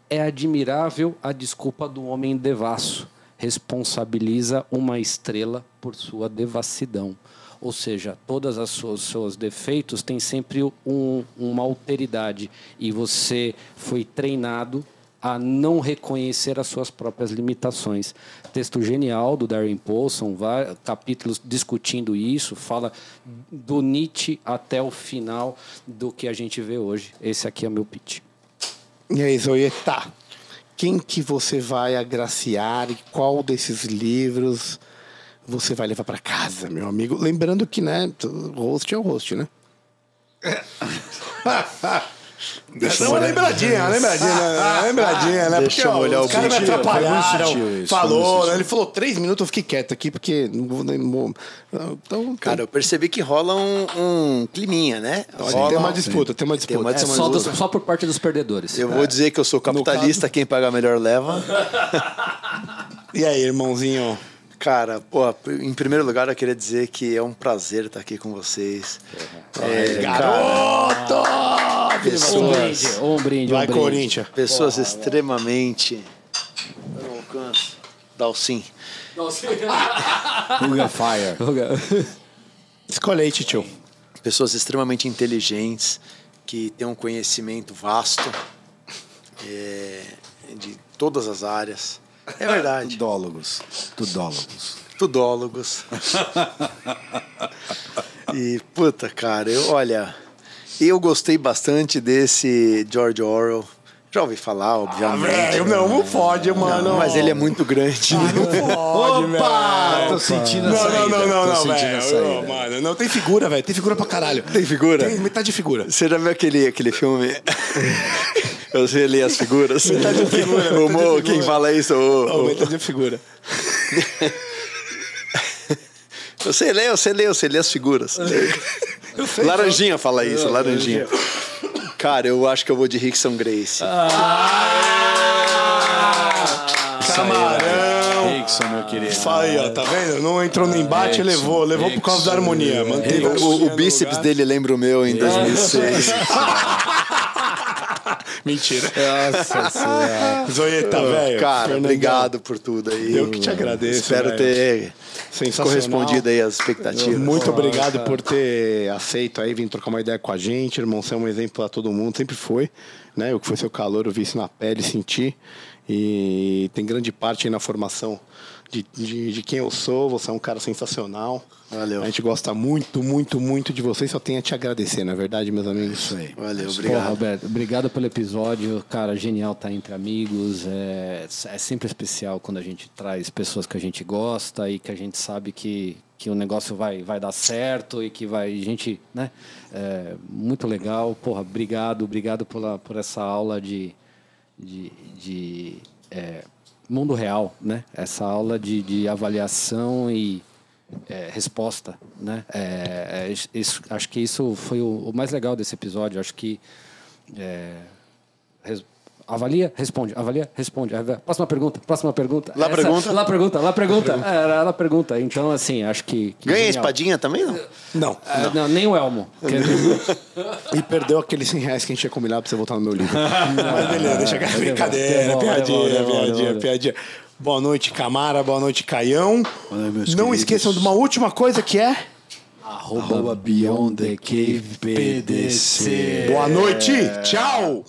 É admirável a desculpa do homem devasso. Responsabiliza uma estrela por sua devassidão. Ou seja, todas os seus defeitos têm sempre uma alteridade. E você foi treinado a não reconhecer as suas próprias limitações. Texto genial do Darren Paulson, vários capítulos discutindo isso, fala do Nietzsche até o final do que a gente vê hoje. Esse aqui é o meu pitch. E aí, Zoieta, quem que você vai agraciar e qual desses livros você vai levar para casa, meu amigo? Lembrando que, né, o host é o host, né? Uma lembradinha, né? Deixa Porque eu olhar os caras me atrapalharam. isso, Falou, né? Ele falou 3 minutos, eu fiquei quieto aqui, porque não vou. Então, Cara, eu percebi que rola um climinha, né? tem uma disputa, tem uma disputa. É só por parte dos perdedores. Eu vou dizer que eu sou capitalista, quem pagar melhor leva. E aí, irmãozinho? Cara, em primeiro lugar eu queria dizer que é um prazer estar aqui com vocês. Garoto! Um brinde. Vai, Corinthians. Pessoas extremamente... Eu não alcanço. Dalcin. Ruga Fire. Escolhe aí, tio. Pessoas extremamente inteligentes, que têm um conhecimento vasto de todas as áreas. É verdade. Tudólogos. E, puta, cara, eu gostei bastante desse George Orwell. Já ouvi falar, obviamente. Não fode, mano. Não, mas ele é muito grande. Não pode, velho. Tô sentindo a saída. Não, Tô sentindo a saída. velho. Mano, não, tem figura, velho. Tem figura pra caralho. Tem figura? Tem metade de figura. Você já viu aquele filme? Eu sei ler as figuras. Metade de figura. O Mo, quem fala isso? Metade de figura. Eu sei ler as figuras. Laranjinha fala isso, Laranjinha. Cara, eu acho que eu vou de Rickson Grace. Camarão. Rickson, meu querido. Aí, ó, tá vendo? Não entrou no embate, levou por causa da harmonia. Manteve O bíceps dele lembra o meu em 2006. Mentira. Nossa senhora. Zoieta, velho. Cara, Fernandão, obrigado por tudo aí. Eu que te agradeço. Espero velho. ter Sensacional. correspondido aí às expectativas. Muito obrigado por ter aceito aí, vir trocar uma ideia com a gente, irmão. Você é um exemplo para todo mundo, sempre foi, né? O que foi seu calor, eu vi isso na pele, senti. E tem grande parte aí na formação de quem eu sou. Você é um cara sensacional. Valeu. A gente gosta muito, muito, muito de você. Só tenho a te agradecer, não é verdade, meus amigos? Isso aí. Valeu, Porra, obrigado. Roberto, obrigado pelo episódio. Cara, genial estar entre amigos. É sempre especial quando a gente traz pessoas que a gente gosta e que a gente sabe que o negócio vai dar certo e que vai... Gente, né? Muito legal. Porra, obrigado por essa aula de mundo real, né? Essa aula de avaliação e resposta, né? Acho que isso foi o mais legal desse episódio. Acho que avalia, responde. Próxima pergunta. Lá pergunta. Então, assim, acho que Ganha a genial. espadinha também, não? Não. Não, nem o Elmo. E perdeu aqueles 100 reais que a gente tinha combinado pra você voltar no meu livro. Mas beleza, deixa aquela brincadeira, piadinha. Boa noite, Camara. Boa noite, Caião. Não esqueçam de uma última coisa que é... @BeyondTheCavePDC. Boa noite, tchau!